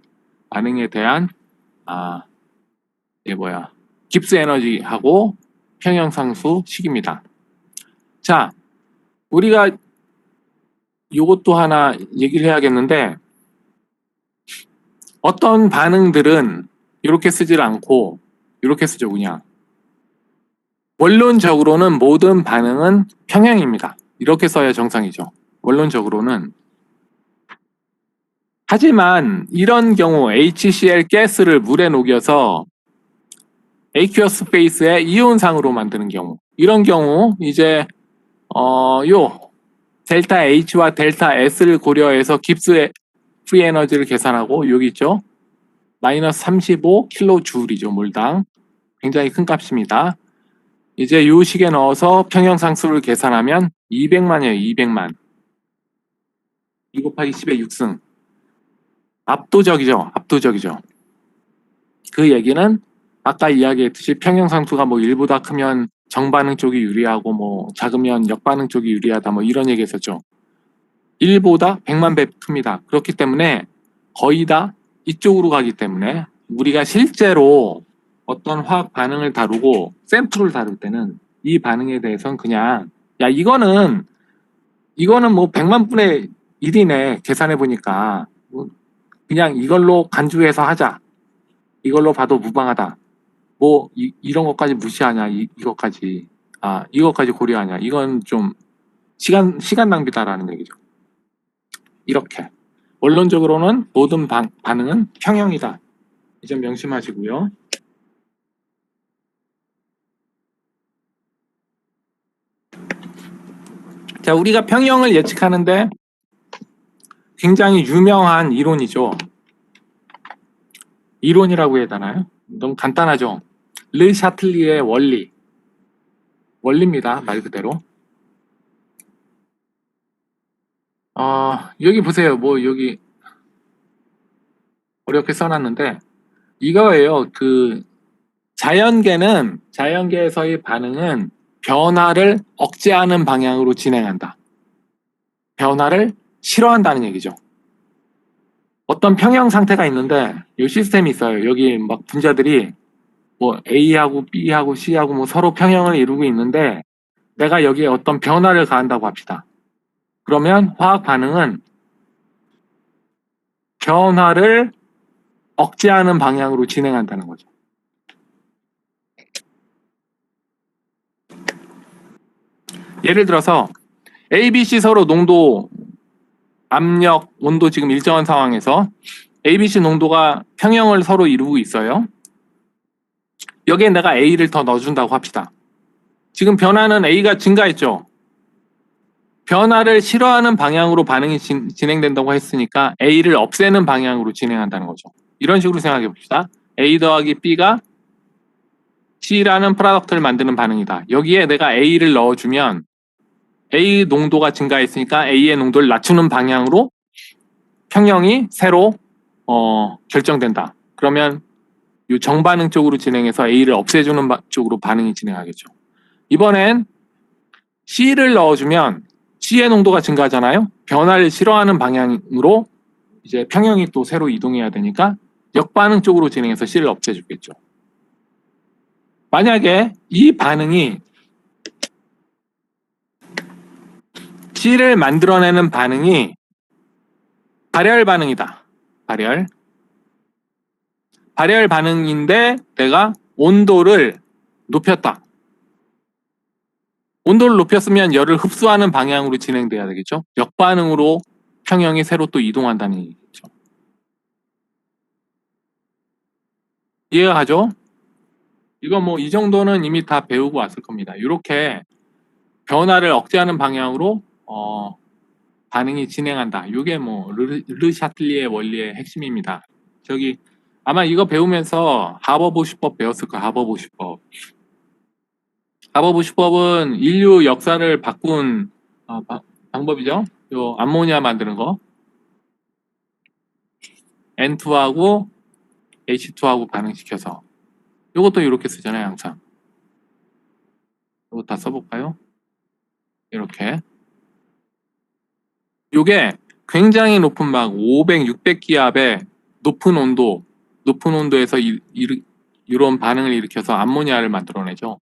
깁스 에너지하고 평형상수 식입니다. 자, 우리가 요것도 하나 얘기를 해야겠는데 어떤 반응들은 이렇게 쓰질 않고 이렇게 쓰죠. 그냥 원론적으로는 모든 반응은 평형입니다. 이렇게 써야 정상이죠. 원론적으로는. 하지만 이런 경우 HCl 가스를 물에 녹여서 aqueous space의 이온상으로 만드는 경우, 이런 경우 이제 요 델타 H와 델타 S를 고려해서 깁스 프리 에너지를 계산하고 여기 있죠. 마이너스 35kJ이죠. 몰당. 굉장히 큰 값입니다. 이제 요 식에 넣어서 평형상수를 계산하면 200만이에요. 200만. 2 곱하기 10의 6승. 압도적이죠. 그 얘기는 아까 이야기했듯이 평형상수가 뭐 1보다 크면 정반응 쪽이 유리하고 뭐 작으면 역반응 쪽이 유리하다 뭐 이런 얘기 했었죠. 1보다 100만 배 큽니다. 그렇기 때문에 거의 다 이쪽으로 가기 때문에 우리가 실제로 어떤 화학 반응을 다루고 샘플을 다룰 때는 이 반응에 대해서는 그냥 이거는 뭐 100만 분의 1이네 계산해 보니까 그냥 이걸로 간주해서 하자. 이걸로 봐도 무방하다. 뭐 이런 것까지 무시하냐 이것까지 고려하냐 이건 좀 시간 낭비다라는 얘기죠. 이렇게 원론적으로는 모든 반응은 평형이다. 이 점 명심하시고요. 자, 우리가 평형을 예측하는데 굉장히 유명한 이론이죠. 이론이라고 해야 되나요? 너무 간단하죠. 르 샤틀리의 원리입니다. 말 그대로. 여기 보세요. 뭐 여기 어렵게 써놨는데 이거예요. 그 자연계에서의 반응은 변화를 억제하는 방향으로 진행한다. 변화를 싫어한다는 얘기죠. 어떤 평형 상태가 있는데 이 시스템이 있어요. 여기 막 분자들이 뭐 A하고 B하고 C하고 뭐 서로 평형을 이루고 있는데 내가 여기에 어떤 변화를 가한다고 합시다. 그러면 화학 반응은 변화를 억제하는 방향으로 진행한다는 거죠. 예를 들어서 A, B, C 서로 농도, 압력, 온도 지금 일정한 상황에서 A, B, C 농도가 평형을 서로 이루고 있어요. 여기에 내가 A를 더 넣어준다고 합시다. 지금 변화는 A가 증가했죠. 변화를 싫어하는 방향으로 반응이 진행된다고 했으니까 A를 없애는 방향으로 진행한다는 거죠. 이런 식으로 생각해 봅시다. A 더하기 B가 C라는 프로덕트를 만드는 반응이다. 여기에 내가 A를 넣어주면 A 농도가 증가했으니까 A의 농도를 낮추는 방향으로 평형이 새로 결정된다. 그러면 이 정반응 쪽으로 진행해서 A를 없애주는 쪽으로 반응이 진행하겠죠. 이번엔 C를 넣어주면 C의 농도가 증가하잖아요. 변화를 싫어하는 방향으로 이제 평형이 또 새로 이동해야 되니까 역반응 쪽으로 진행해서 C를 없애주겠죠. 만약에 이 반응이 C를 만들어내는 반응이 발열 반응이다. 발열 반응인데 내가 온도를 높였다. 온도를 높였으면 열을 흡수하는 방향으로 진행돼야 되겠죠. 역반응으로 평형이 새로 또 이동한다는 얘기죠. 이해가 가죠? 이거 뭐 이 정도는 이미 다 배우고 왔을 겁니다. 이렇게 변화를 억제하는 방향으로 반응이 진행한다. 이게 뭐 르 샤틀리의 원리의 핵심입니다. 저기 아마 이거 배우면서 하버 보시법 배웠을 거예요. 하버 보시법. 하버 보시법은 인류 역사를 바꾼 방법이죠. 요 암모니아 만드는 거. N2하고 H2하고 반응시켜서. 이것도 이렇게 쓰잖아요, 항상. 이거 다 써볼까요? 이렇게. 이게 굉장히 높은 막 500, 600기압의 높은 온도에서 이런 반응을 일으켜서 암모니아를 만들어내죠.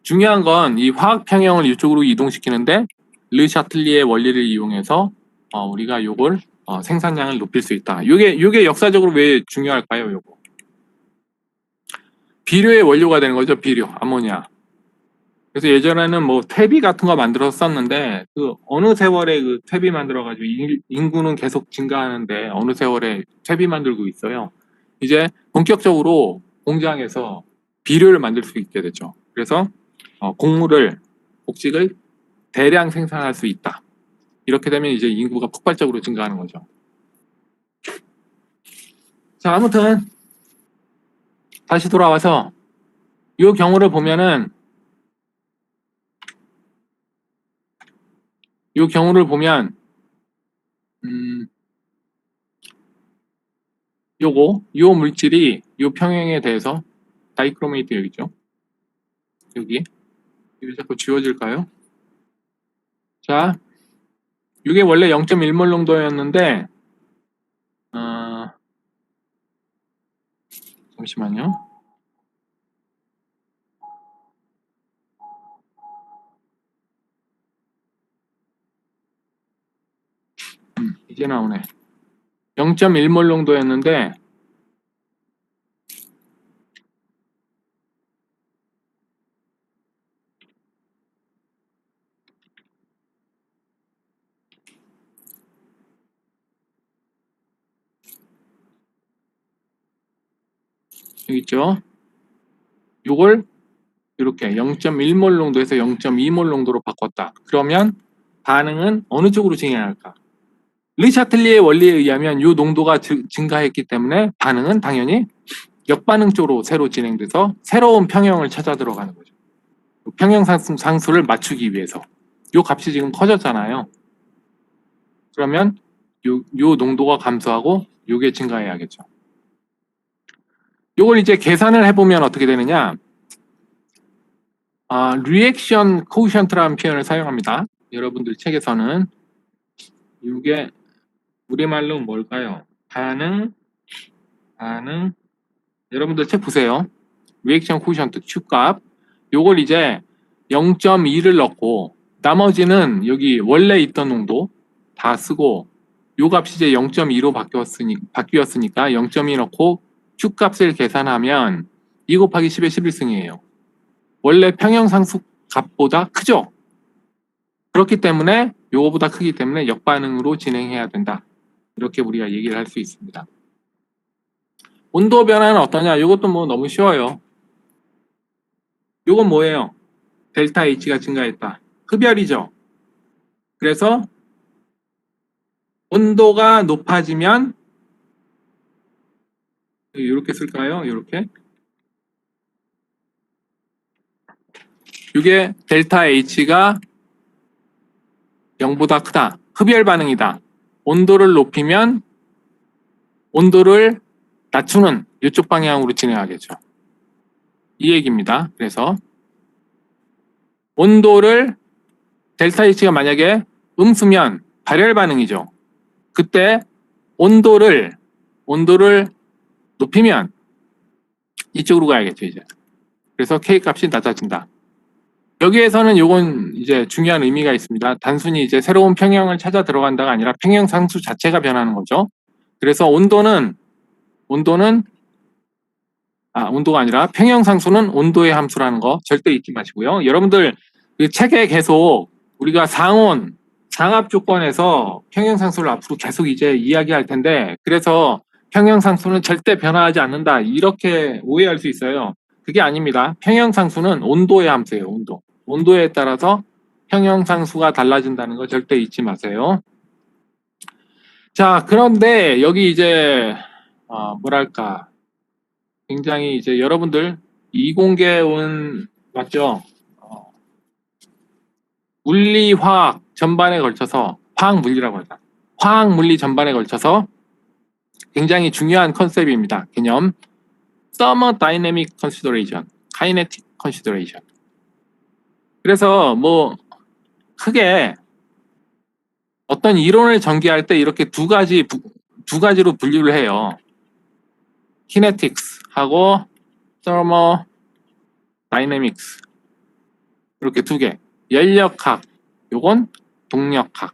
중요한 건 이 화학 평형을 이쪽으로 이동시키는데 르 샤틀리의 원리를 이용해서 우리가 요걸 생산량을 높일 수 있다. 요게 역사적으로 왜 중요할까요? 요거. 비료의 원료가 되는 거죠. 비료, 암모니아. 그래서 예전에는 뭐 퇴비 같은 거 만들어서 썼는데 그 어느 세월에 그 퇴비 만들어가지고 인구는 계속 증가하는데 어느 세월에 퇴비 만들고 있어요. 이제 본격적으로 공장에서 비료를 만들 수 있게 되죠. 그래서 곡식을 대량 생산할 수 있다. 이렇게 되면 이제 인구가 폭발적으로 증가하는 거죠. 자, 아무튼 다시 돌아와서 이 경우를 보면은 요 물질이 요 평형에 대해서 다이크로메이트 여기죠. 여기 자꾸 지워질까요? 자, 이게 원래 0.1몰 농도였는데 잠시만요. 이제 나오네. 0.1몰 농도였는데 여기 있죠. 요걸 이렇게 0.1몰 농도에서 0.2몰 농도로 바꿨다. 그러면 반응은 어느 쪽으로 진행할까? 르샤틀리의 원리에 의하면 이 농도가 증가했기 때문에 반응은 당연히 역반응 쪽으로 새로 진행돼서 새로운 평형을 찾아 들어가는 거죠. 평형 상수를 맞추기 위해서. 요 값이 지금 커졌잖아요. 그러면 요 농도가 감소하고 요게 증가해야겠죠. 요걸 이제 계산을 해보면 어떻게 되느냐? 리액션 코이션트라는 표현을 사용합니다. 여러분들 책에서는 이게 우리말로 뭘까요? 반응. 여러분들 책 보세요. 리액션 코이션트 Q값. 요걸 이제 0.2를 넣고 나머지는 여기 원래 있던 농도 다 쓰고 요 값이 이제 0.2로 바뀌었으니까 0.2 넣고 Q값을 계산하면 2 곱하기 10의 11승이에요. 원래 평형상수 값보다 크죠? 그렇기 때문에 요거보다 크기 때문에 역반응으로 진행해야 된다. 이렇게 우리가 얘기를 할 수 있습니다. 온도 변화는 어떠냐? 이것도 뭐 너무 쉬워요. 요건 뭐예요? 델타 H가 증가했다. 흡열이죠. 그래서 온도가 높아지면 이렇게 쓸까요? 이렇게. 이게 델타 H가 0보다 크다. 흡열 반응이다. 온도를 높이면 온도를 낮추는 이쪽 방향으로 진행하겠죠. 이 얘기입니다. 그래서 온도를 델타 H가 만약에 음수면 발열 반응이죠. 그때 온도를 높이면 이쪽으로 가야겠죠, 이제. 그래서 K 값이 낮아진다. 여기에서는 요건 이제 중요한 의미가 있습니다. 단순히 이제 새로운 평형을 찾아 들어간다가 아니라 평형 상수 자체가 변하는 거죠. 그래서 온도가 아니라 평형 상수는 온도의 함수라는 거 절대 잊지 마시고요. 여러분들 그 책에 계속 우리가 상압 조건에서 평형 상수를 앞으로 계속 이제 이야기할 텐데, 그래서 평형 상수는 절대 변화하지 않는다 이렇게 오해할 수 있어요. 그게 아닙니다. 평형 상수는 온도의 함수예요. 온도에 따라서 평형 상수가 달라진다는 거 절대 잊지 마세요. 자, 그런데 여기 이제 뭐랄까, 굉장히 이제 여러분들 이공계운 맞죠? 물리, 화학 전반에 걸쳐서 화학물리라고 하죠. 화학물리 전반에 걸쳐서 굉장히 중요한 컨셉입니다. 개념 Thermodynamic Consideration, Kinetic Consideration. 그래서 뭐 크게 어떤 이론을 전개할 때 이렇게 두 가지로 분류를 해요. Kinetics하고 Thermodynamics 이렇게 두 개. 열역학, 요건 동력학.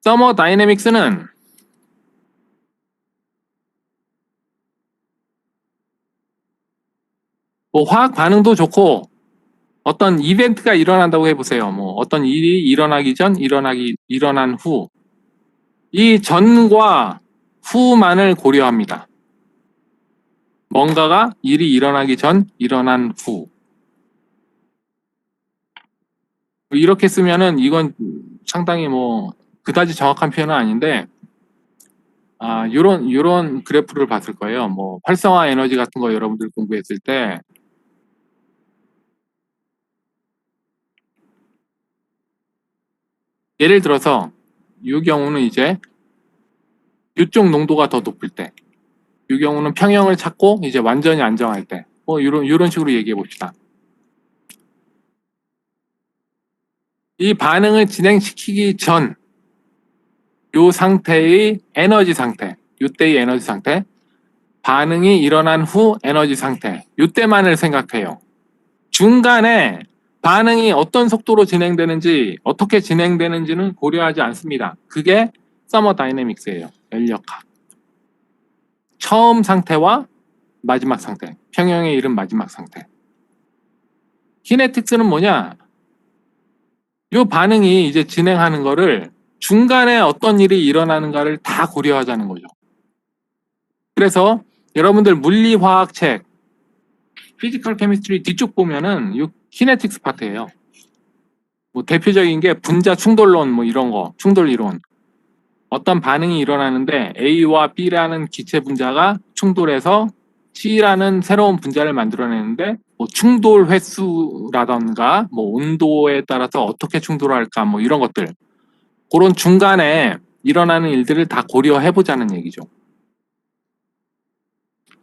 Thermodynamics는 뭐 화학 반응도 좋고 어떤 이벤트가 일어난다고 해보세요. 뭐 어떤 일이 일어나기 전, 일어난 후. 이 전과 후만을 고려합니다. 뭔가가 일이 일어나기 전, 일어난 후. 이렇게 쓰면은 이건 상당히 뭐 그다지 정확한 표현은 아닌데, 요런 그래프를 봤을 거예요. 뭐 활성화 에너지 같은 거 여러분들 공부했을 때 예를 들어서 이 경우는 이제 이쪽 농도가 더 높을 때, 이 경우는 평형을 찾고 이제 완전히 안정할 때, 뭐 이런 식으로 얘기해 봅시다. 이 반응을 진행시키기 전 이 상태의 에너지 상태, 이때의 에너지 상태, 반응이 일어난 후 에너지 상태, 이때만을 생각해요. 중간에 반응이 어떤 속도로 진행되는지, 어떻게 진행되는지는 고려하지 않습니다. 그게 서머다이내믹스예요. 열역학. 처음 상태와 마지막 상태, 평형에 이른 마지막 상태. 키네틱스는 뭐냐? 이 반응이 이제 진행하는 거를 중간에 어떤 일이 일어나는가를 다 고려하자는 거죠. 그래서 여러분들 물리화학 책, 피지컬 케미스트리 뒤쪽 보면은 이 키네틱스 파트예요. 뭐 대표적인 게 분자 충돌론 뭐 이런 거, 충돌 이론. 어떤 반응이 일어나는데 A와 B라는 기체 분자가 충돌해서 C라는 새로운 분자를 만들어내는데 뭐 충돌 횟수라던가 뭐 온도에 따라서 어떻게 충돌할까 뭐 이런 것들 그런 중간에 일어나는 일들을 다 고려해 보자는 얘기죠.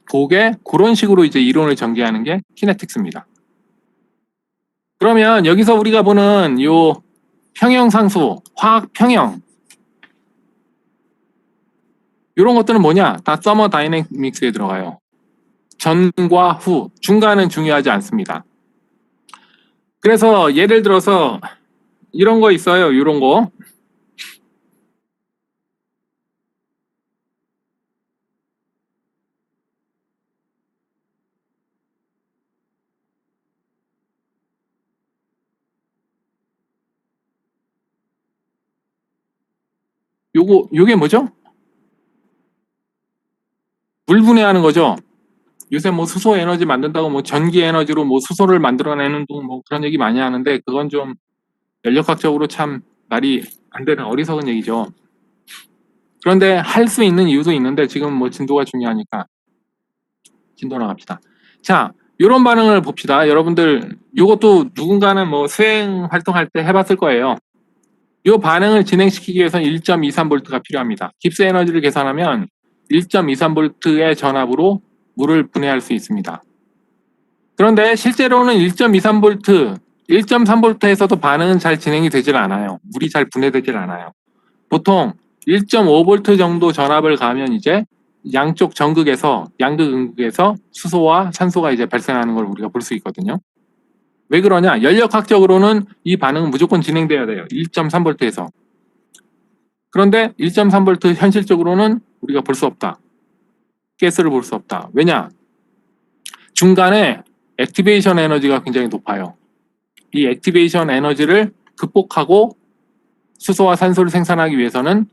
그게 그런 식으로 이제 이론을 전개하는 게 키네틱스입니다. 그러면 여기서 우리가 보는 요 평형상수, 화학 평형 이런 것들은 뭐냐? 다 서머 다이내믹스에 들어가요. 전과 후, 중간은 중요하지 않습니다. 그래서 예를 들어서 이런 거 있어요. 이런 거. 요게 뭐죠? 물 분해하는 거죠. 요새 뭐 수소 에너지 만든다고 뭐 전기 에너지로 뭐 수소를 만들어내는 뭐 그런 얘기 많이 하는데 그건 좀 연력학적으로 참 말이 안 되는 어리석은 얘기죠. 그런데 할 수 있는 이유도 있는데 지금 뭐 진도가 중요하니까 진도 나갑시다. 자, 이런 반응을 봅시다. 여러분들 이것도 누군가는 뭐 수행 활동할 때 해봤을 거예요. 이 반응을 진행시키기 위해서는 1.23V가 필요합니다. 깁스 에너지를 계산하면 1.23V의 전압으로 물을 분해할 수 있습니다. 그런데 실제로는 1.23V, 1.3V에서도 반응은 잘 진행이 되질 않아요. 물이 잘 분해되질 않아요. 보통 1.5V 정도 전압을 가면 이제 양쪽 전극에서 양극 음극에서 수소와 산소가 이제 발생하는 걸 우리가 볼 수 있거든요. 왜 그러냐? 연력학적으로는 이 반응은 무조건 진행돼야 돼요. 1.3V에서. 그런데 1.3V 현실적으로는 우리가 볼 수 없다. 가스를 볼 수 없다. 왜냐? 중간에 액티베이션 에너지가 굉장히 높아요. 이 액티베이션 에너지를 극복하고 수소와 산소를 생산하기 위해서는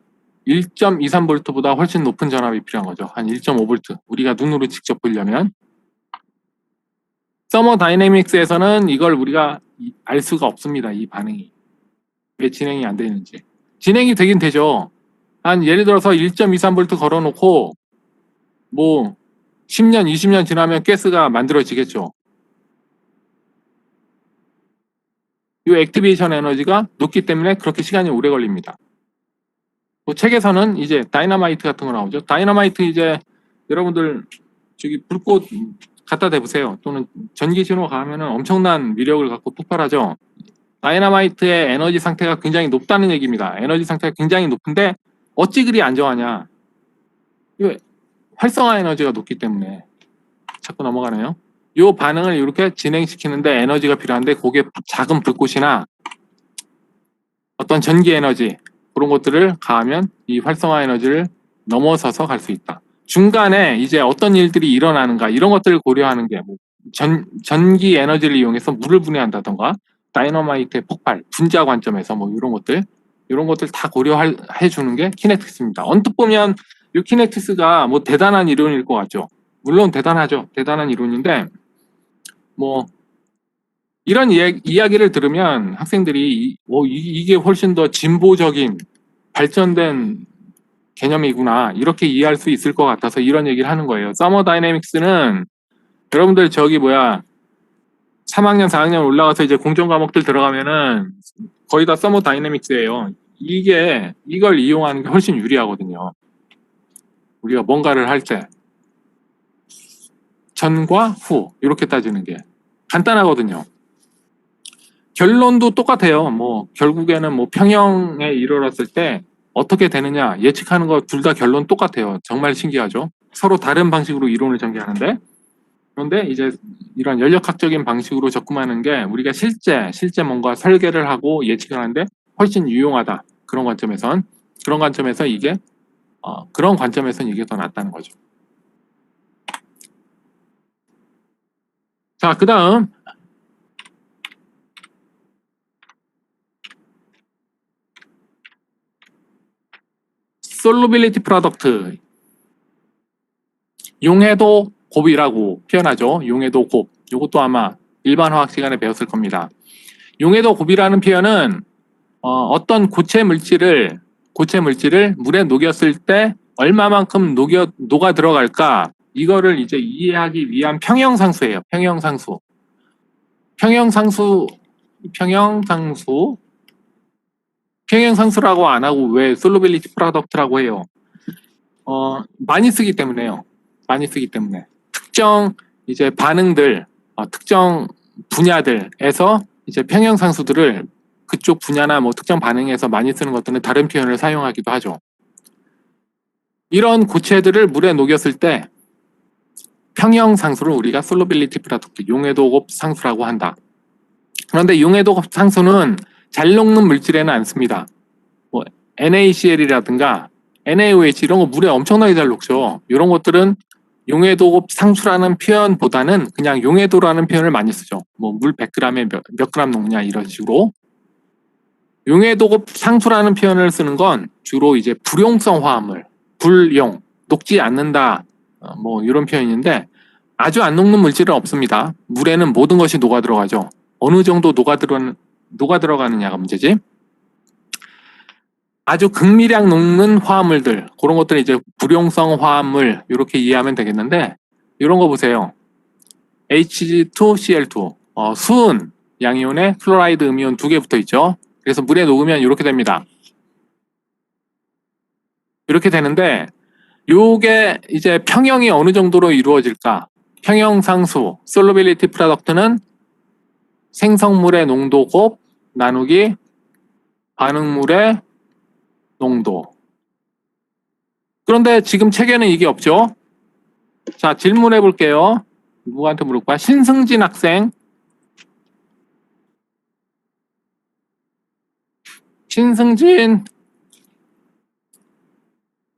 1.23V보다 훨씬 높은 전압이 필요한 거죠. 한 1.5V. 우리가 눈으로 직접 보려면. 서머 다이내믹스에서는 이걸 우리가 알 수가 없습니다. 이 반응이. 왜 진행이 안 되는지. 진행이 되긴 되죠. 한 예를 들어서 1.23V 걸어놓고 뭐 10년, 20년 지나면 가스가 만들어지겠죠. 이 액티베이션 에너지가 높기 때문에 그렇게 시간이 오래 걸립니다. 뭐 책에서는 이제 다이너마이트 같은 거 나오죠. 다이너마이트 이제 여러분들 저기 불꽃 갖다 대보세요. 또는 전기 신호 가면은 엄청난 위력을 갖고 폭발하죠. 다이너마이트의 에너지 상태가 굉장히 높다는 얘기입니다. 에너지 상태가 굉장히 높은데 어찌 그리 안정하냐? 이 활성화 에너지가 높기 때문에 자꾸 넘어가네요. 이 반응을 이렇게 진행시키는데 에너지가 필요한데 그게 작은 불꽃이나 어떤 전기 에너지 그런 것들을 가하면 이 활성화 에너지를 넘어서서 갈 수 있다. 중간에 이제 어떤 일들이 일어나는가 이런 것들을 고려하는 게 뭐 전기 에너지를 이용해서 물을 분해한다던가 다이너마이트의 폭발, 분자 관점에서 뭐 이런 것들 다 고려해 주는 게 키네틱스입니다. 언뜻 보면 이 키네틱스가 뭐 대단한 이론일 것 같죠. 물론 대단하죠. 대단한 이론인데 뭐 이런 이야기를 들으면 학생들이 이게 훨씬 더 진보적인 발전된 개념이구나 이렇게 이해할 수 있을 것 같아서 이런 얘기를 하는 거예요. 서머 다이내믹스는 여러분들 저기 3학년 4학년 올라가서 이제 공정 과목들 들어가면은 거의 다 서머 다이내믹스예요. 이걸 이용하는 게 훨씬 유리하거든요. 우리가 뭔가를 할 때 전과 후 이렇게 따지는 게 간단하거든요. 결론도 똑같아요. 뭐 결국에는 뭐 평형에 이르렀을 때 어떻게 되느냐 예측하는 거 둘 다 결론 똑같아요. 정말 신기하죠. 서로 다른 방식으로 이론을 전개하는데 그런데 이제 이런 연력학적인 방식으로 접근하는 게 우리가 실제 뭔가 설계를 하고 예측을 하는데 훨씬 유용하다. 그런 관점에서 이게 그런 관점에서는 이게 더 낫다는 거죠. 자, 그다음 솔루빌리티 프로덕트 용해도 곱이라고 표현하죠. 용해도 곱. 이것도 아마 일반 화학 시간에 배웠을 겁니다. 용해도 곱이라는 표현은 어떤 고체 물질을 물에 녹였을 때 얼마만큼 녹아 들어갈까, 이거를 이제 이해하기 위한 평형상수예요. 평형상수라고 안 하고 왜 솔루빌리티 프로덕트라고 해요? 많이 쓰기 때문에요. 특정 이제 반응들, 특정 분야들에서 이제 평형상수들을 그쪽 분야나 뭐 특정 반응에서 많이 쓰는 것들은 다른 표현을 사용하기도 하죠. 이런 고체들을 물에 녹였을 때 평형상수를 우리가 솔루빌리티 프로덕트, 용해도곱 상수라고 한다. 그런데 용해도곱 상수는 잘 녹는 물질에는 안 씁니다. 뭐 NaCl이라든가 NaOH 이런 거 물에 엄청나게 잘 녹죠. 이런 것들은 용해도곱 상수라는 표현보다는 그냥 용해도라는 표현을 많이 쓰죠. 뭐 물 100g에 몇 그램 녹냐 이런 식으로. 용해도곱 상수라는 표현을 쓰는 건 주로 이제 불용성 화합물, 불용, 녹지 않는다, 뭐 이런 표현인데 아주 안 녹는 물질은 없습니다. 물에는 모든 것이 녹아 들어가죠. 어느 정도 녹아 들어가느냐가 문제지. 아주 극미량 녹는 화합물들, 그런 것들은 이제 불용성 화합물 이렇게 이해하면 되겠는데, 이런 거 보세요. Hg2Cl2, 수은 양이온에 플로라이드 음이온 2개 붙어 있죠. 그래서 물에 녹으면 이렇게 됩니다. 이렇게 되는데 요게 이제 평형이 어느 정도로 이루어질까? 평형상수 솔루빌리티 프로덕트는 생성물의 농도 곱 나누기 반응물의 농도. 그런데 지금 책에는 이게 없죠? 자, 질문해 볼게요. 누구한테 물을 거야? 신승진 학생. 신승진.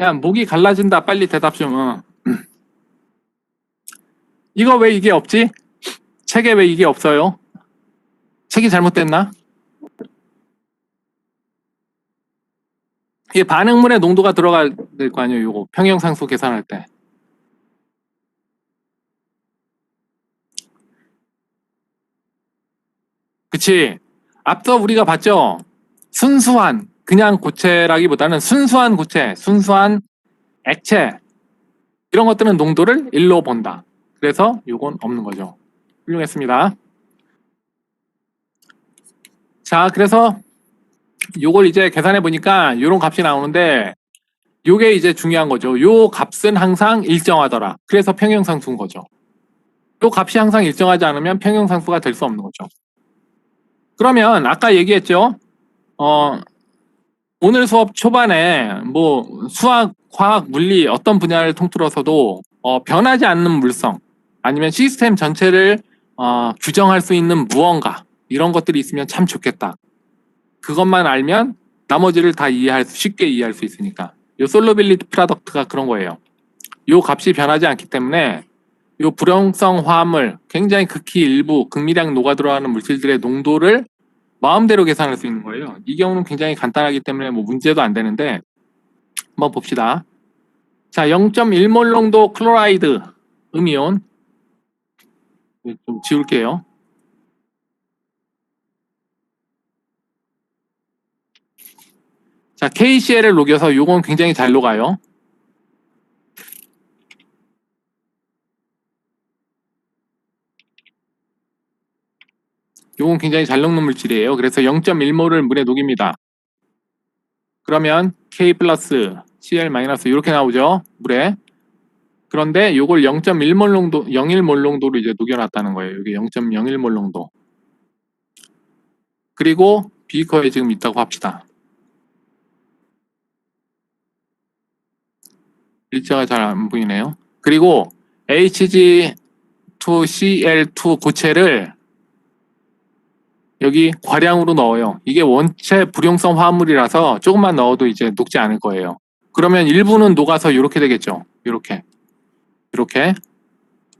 야, 목이 갈라진다. 빨리 대답 좀. 이거 왜 이게 없지? 책에 왜 이게 없어요? 책이 잘못됐나? 이게 반응물의 농도가 들어갈 거 아니에요, 요거. 평형상수 계산할 때. 그치? 앞서 우리가 봤죠? 순수한, 그냥 고체라기보다는 순수한 고체, 순수한 액체, 이런 것들은 농도를 1로 본다. 그래서 요건 없는 거죠. 훌륭했습니다. 자, 그래서 요걸 이제 계산해 보니까 요런 값이 나오는데, 요게 이제 중요한 거죠. 요 값은 항상 일정하더라. 그래서 평형상수인 거죠. 요 값이 항상 일정하지 않으면 평형상수가 될 수 없는 거죠. 그러면 아까 얘기했죠. 오늘 수업 초반에 뭐 수학, 화학, 물리 어떤 분야를 통틀어서도 변하지 않는 물성 아니면 시스템 전체를 규정할 수 있는 무언가, 이런 것들이 있으면 참 좋겠다. 그것만 알면 나머지를 다 쉽게 이해할 수 있으니까. 요 솔루빌리티 프로덕트가 그런 거예요. 요 값이 변하지 않기 때문에 요 불용성 화합물, 굉장히 극히 일부 극미량 녹아 들어가는 물질들의 농도를 마음대로 계산할 수 있는 거예요. 이 경우는 굉장히 간단하기 때문에 뭐 문제도 안 되는데, 한번 봅시다. 자, 0.1몰 농도 클로라이드 음이온, 좀 지울게요. 자, KCl을 녹여서 요건 굉장히 잘 녹아요. 요건 굉장히 잘 녹는 물질이에요. 그래서 0.1몰을 물에 녹입니다. 그러면 K 플러스 Cl 마이너스 이렇게 나오죠, 물에. 그런데 요걸 0.1몰 농도, 0.1몰 농도로 이제 녹여놨다는 거예요. 여기 0.01몰 농도. 그리고 비커에 지금 있다고 합시다. 일자가 잘 안 보이네요. 그리고 Hg2Cl2 고체를 여기 과량으로 넣어요. 이게 원체 불용성 화합물이라서 조금만 넣어도 이제 녹지 않을 거예요. 그러면 일부는 녹아서 이렇게 되겠죠. 이렇게.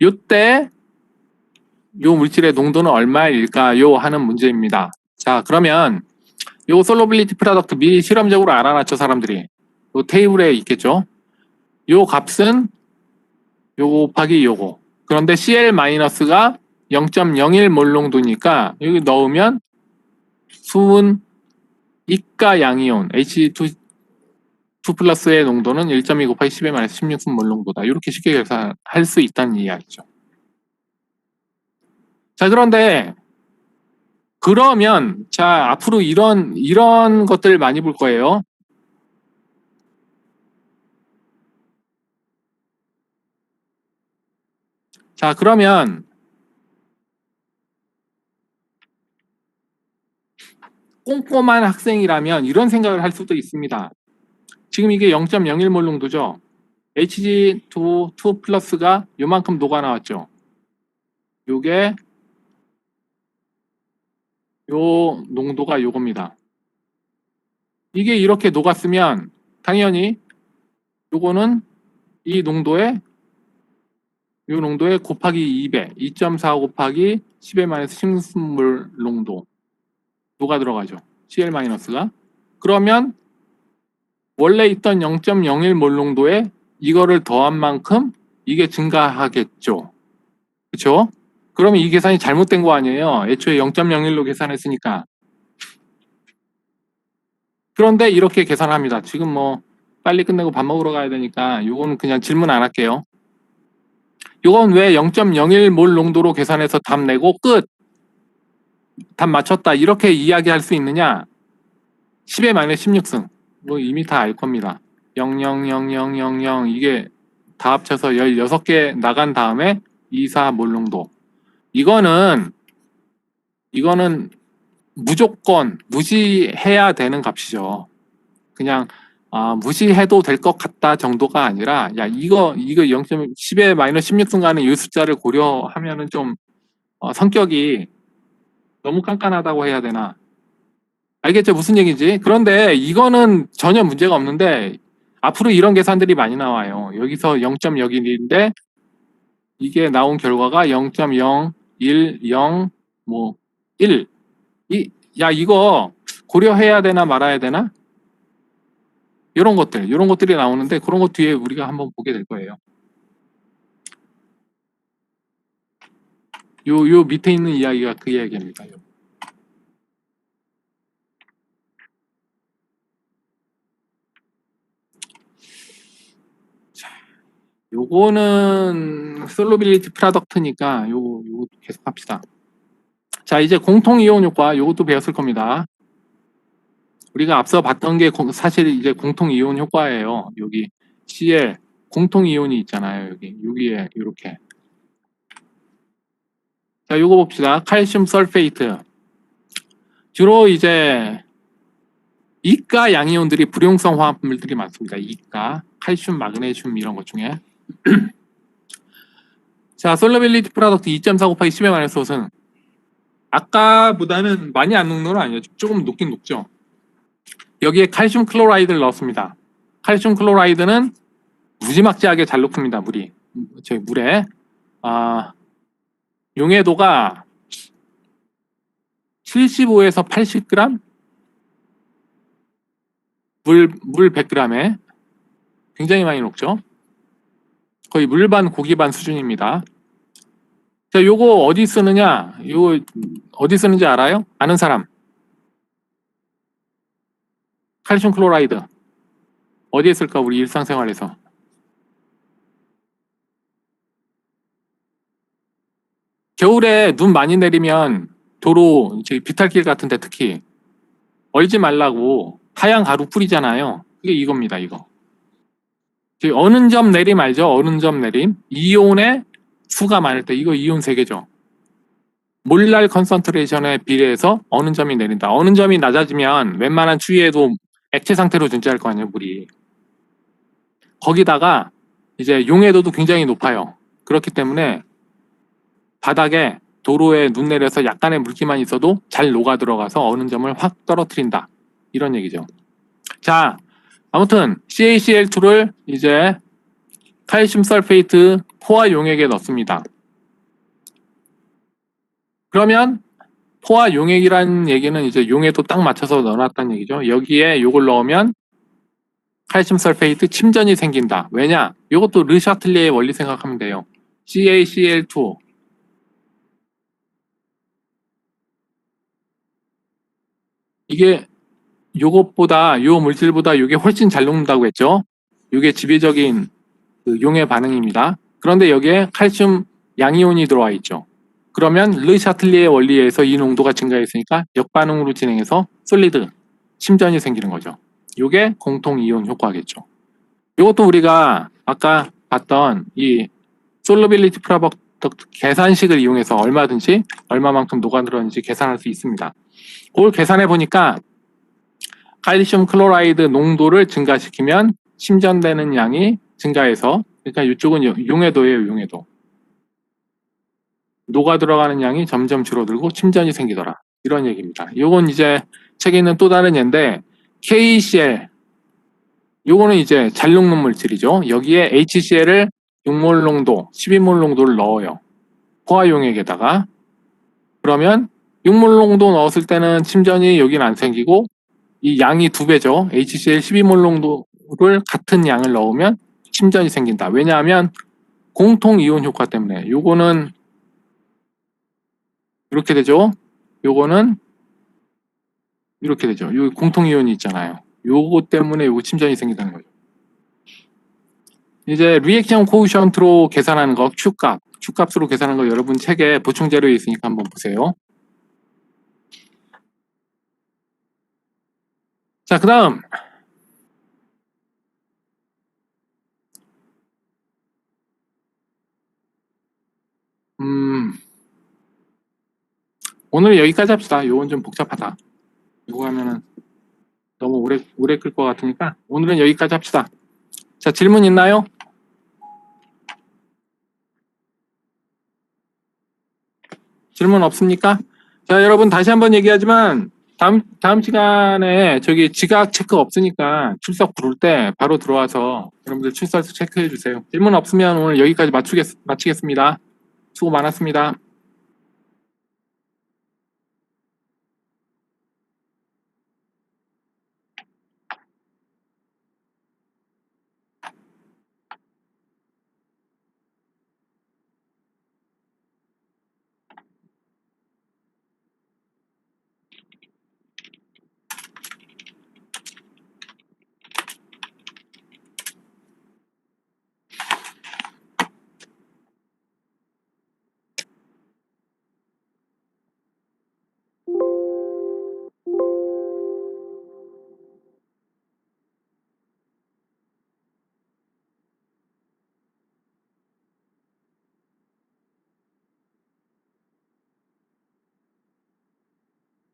요때 요 물질의 농도는 얼마일까요? 하는 문제입니다. 자, 그러면 요 솔로빌리티 프로덕트 미리 실험적으로 알아놨죠, 사람들이. 요 테이블에 있겠죠. 요 값은 요거 곱하기 요거. 그런데 Cl-가 0.01몰 농도니까 여기 넣으면 수은 이가 양이온 H2 플러스의 농도는 1.2 곱하기 10^-16몰 농도다. 이렇게 쉽게 계산할 수 있다는 이야기죠. 자, 그런데 그러면 자, 앞으로 이런 것들 많이 볼 거예요. 자, 그러면 꼼꼼한 학생이라면 이런 생각을 할 수도 있습니다. 지금 이게 0.01몰 농도죠. Hg2 플러스가 요만큼 녹아 나왔죠. 요게 요 농도가 요겁니다. 이게 이렇게 녹았으면 당연히 요거는 이 농도에 요 농도에 곱하기 2배, 2.4 곱하기 10^-16몰 농도 녹아 들어가죠. Cl-가. 그러면 원래 있던 0.01몰 농도에 이거를 더한 만큼 이게 증가하겠죠. 그렇죠? 그러면 이 계산이 잘못된 거 아니에요. 애초에 0.01로 계산했으니까. 그런데 이렇게 계산합니다. 지금 뭐 빨리 끝내고 밥 먹으러 가야 되니까 이거는 그냥 질문 안 할게요. 이건 왜 0.01몰 농도로 계산해서 답 내고 끝! 답 맞췄다 이렇게 이야기할 수 있느냐? 10^-16승. 뭐 이미 다 알 겁니다. 0.00000 이게 다 합쳐서 16개 나간 다음에 24몰 농도. 이거는 무조건 무시해야 되는 값이죠. 그냥 무시해도 될 것 같다 정도가 아니라 야 이거 0.10^-16승 가는 이 숫자를 고려하면은 좀 성격이 너무 깐깐하다고 해야 되나. 알겠죠? 무슨 얘기인지. 그런데 이거는 전혀 문제가 없는데 앞으로 이런 계산들이 많이 나와요. 여기서 0.01인데 이게 나온 결과가 0.010 뭐 1. 야 이거 고려해야 되나 말아야 되나? 이런 것들이 나오는데 그런 것 뒤에 우리가 한번 보게 될 거예요. 요 밑에 있는 이야기가 그 이야기입니다. 요거는 솔로빌리티 프로덕트니까 요거 계속 합시다. 자, 이제 공통 이온 효과 요것도 배웠을 겁니다. 우리가 앞서 봤던 게 사실 이제 공통 이온 효과예요. 여기 Cl 공통 이온이 있잖아요. 여기에 이렇게. 자, 요거 봅시다. 칼슘 설페이트. 주로 이제 이가 양이온들이 불용성 화합물들이 많습니다. 이가, 칼슘, 마그네슘 이런 것 중에. 자, 솔러빌리티 프로덕트 2.4 곱하기 10^-5승. 아까보다는 많이 안 녹는 건 아니에요. 조금 녹긴 녹죠. 여기에 칼슘 클로라이드를 넣었습니다. 칼슘 클로라이드는 무지막지하게 잘 녹습니다. 물에. 용해도가 75에서 80g? 물 100g에 굉장히 많이 녹죠. 거의 물 반 고기 반 수준입니다. 자, 요거 어디 쓰느냐? 요거 어디 쓰는지 알아요? 아는 사람? 칼슘 클로라이드 어디에 쓸까? 우리 일상생활에서. 겨울에 눈 많이 내리면 도로, 비탈길 같은데 특히 얼지 말라고 하얀 가루 뿌리잖아요. 그게 이겁니다. 이거. 어느 점 내림 알죠? 어느 점 내림. 이온의 수가 많을 때 이거 이온 3개죠. 몰랄 컨센트레이션에 비례해서 어느 점이 내린다. 어느 점이 낮아지면 웬만한 추위에도 액체 상태로 존재할 거 아니에요, 물이. 거기다가 이제 용해도도 굉장히 높아요. 그렇기 때문에 바닥에 도로에 눈 내려서 약간의 물기만 있어도 잘 녹아 들어가서 어느 점을 확 떨어뜨린다. 이런 얘기죠. 자, 아무튼 CaCl2를 이제 칼슘 설페이트 포화 용액에 넣습니다. 그러면 포화 용액이라는 얘기는 이제 용에도 딱 맞춰서 넣어놨다는 얘기죠. 여기에 요걸 넣으면 칼슘 설페이트 침전이 생긴다. 왜냐? 이것도 르샤틀리의 원리 생각하면 돼요. CaCl2 이게 요것보다 요 물질보다 요게 훨씬 잘 녹는다고 했죠. 요게 지배적인 그 용해 반응입니다. 그런데 여기에 칼슘 양이온이 들어와 있죠. 그러면 르샤틀리의 원리에 의해서 이 농도가 증가했으니까 역반응으로 진행해서 솔리드 침전이 생기는 거죠. 요게 공통 이온 효과겠죠. 이것도 우리가 아까 봤던 이 솔루빌리티 프로덕트 계산식을 이용해서 얼마든지 얼마만큼 녹아들었는지 계산할 수 있습니다. 그걸 계산해 보니까 칼슘 클로라이드 농도를 증가시키면 침전되는 양이 증가해서, 그러니까 이쪽은 용해도예요. 용해도. 녹아 들어가는 양이 점점 줄어들고 침전이 생기더라. 이런 얘기입니다. 요건 이제 책에 있는 또 다른 예인데 KCl 요거는 이제 잘 녹는 물질이죠. 여기에 HCl을 6몰 농도, 12몰 농도를 넣어요. 포화용액에다가. 그러면 6몰 농도 넣었을 때는 침전이 여긴 안 생기고 이 양이 2배죠. HCl 12몰 농도를 같은 양을 넣으면 침전이 생긴다. 왜냐하면 공통 이온 효과 때문에. 요거는 이렇게 되죠. 요거는 이렇게 되죠. 요 공통 이온이 있잖아요. 요거 때문에 요거 침전이 생긴다는 거죠. 이제 리액션 코에피션트로 계산하는 거 Q값으로 계산하는 거 여러분 책에 보충 자료에 있으니까 한번 보세요. 자, 그다음 오늘 여기까지 합시다. 요건 좀 복잡하다. 이거 하면은 너무 오래 끌 것 같으니까 오늘은 여기까지 합시다. 자, 질문 있나요? 질문 없습니까? 자, 여러분 다시 한번 얘기하지만 다음 시간에 저기 지각 체크 없으니까 출석 부를 때 바로 들어와서 여러분들 출석 체크해 주세요. 질문 없으면 오늘 여기까지 마치겠습니다. 수고 많았습니다.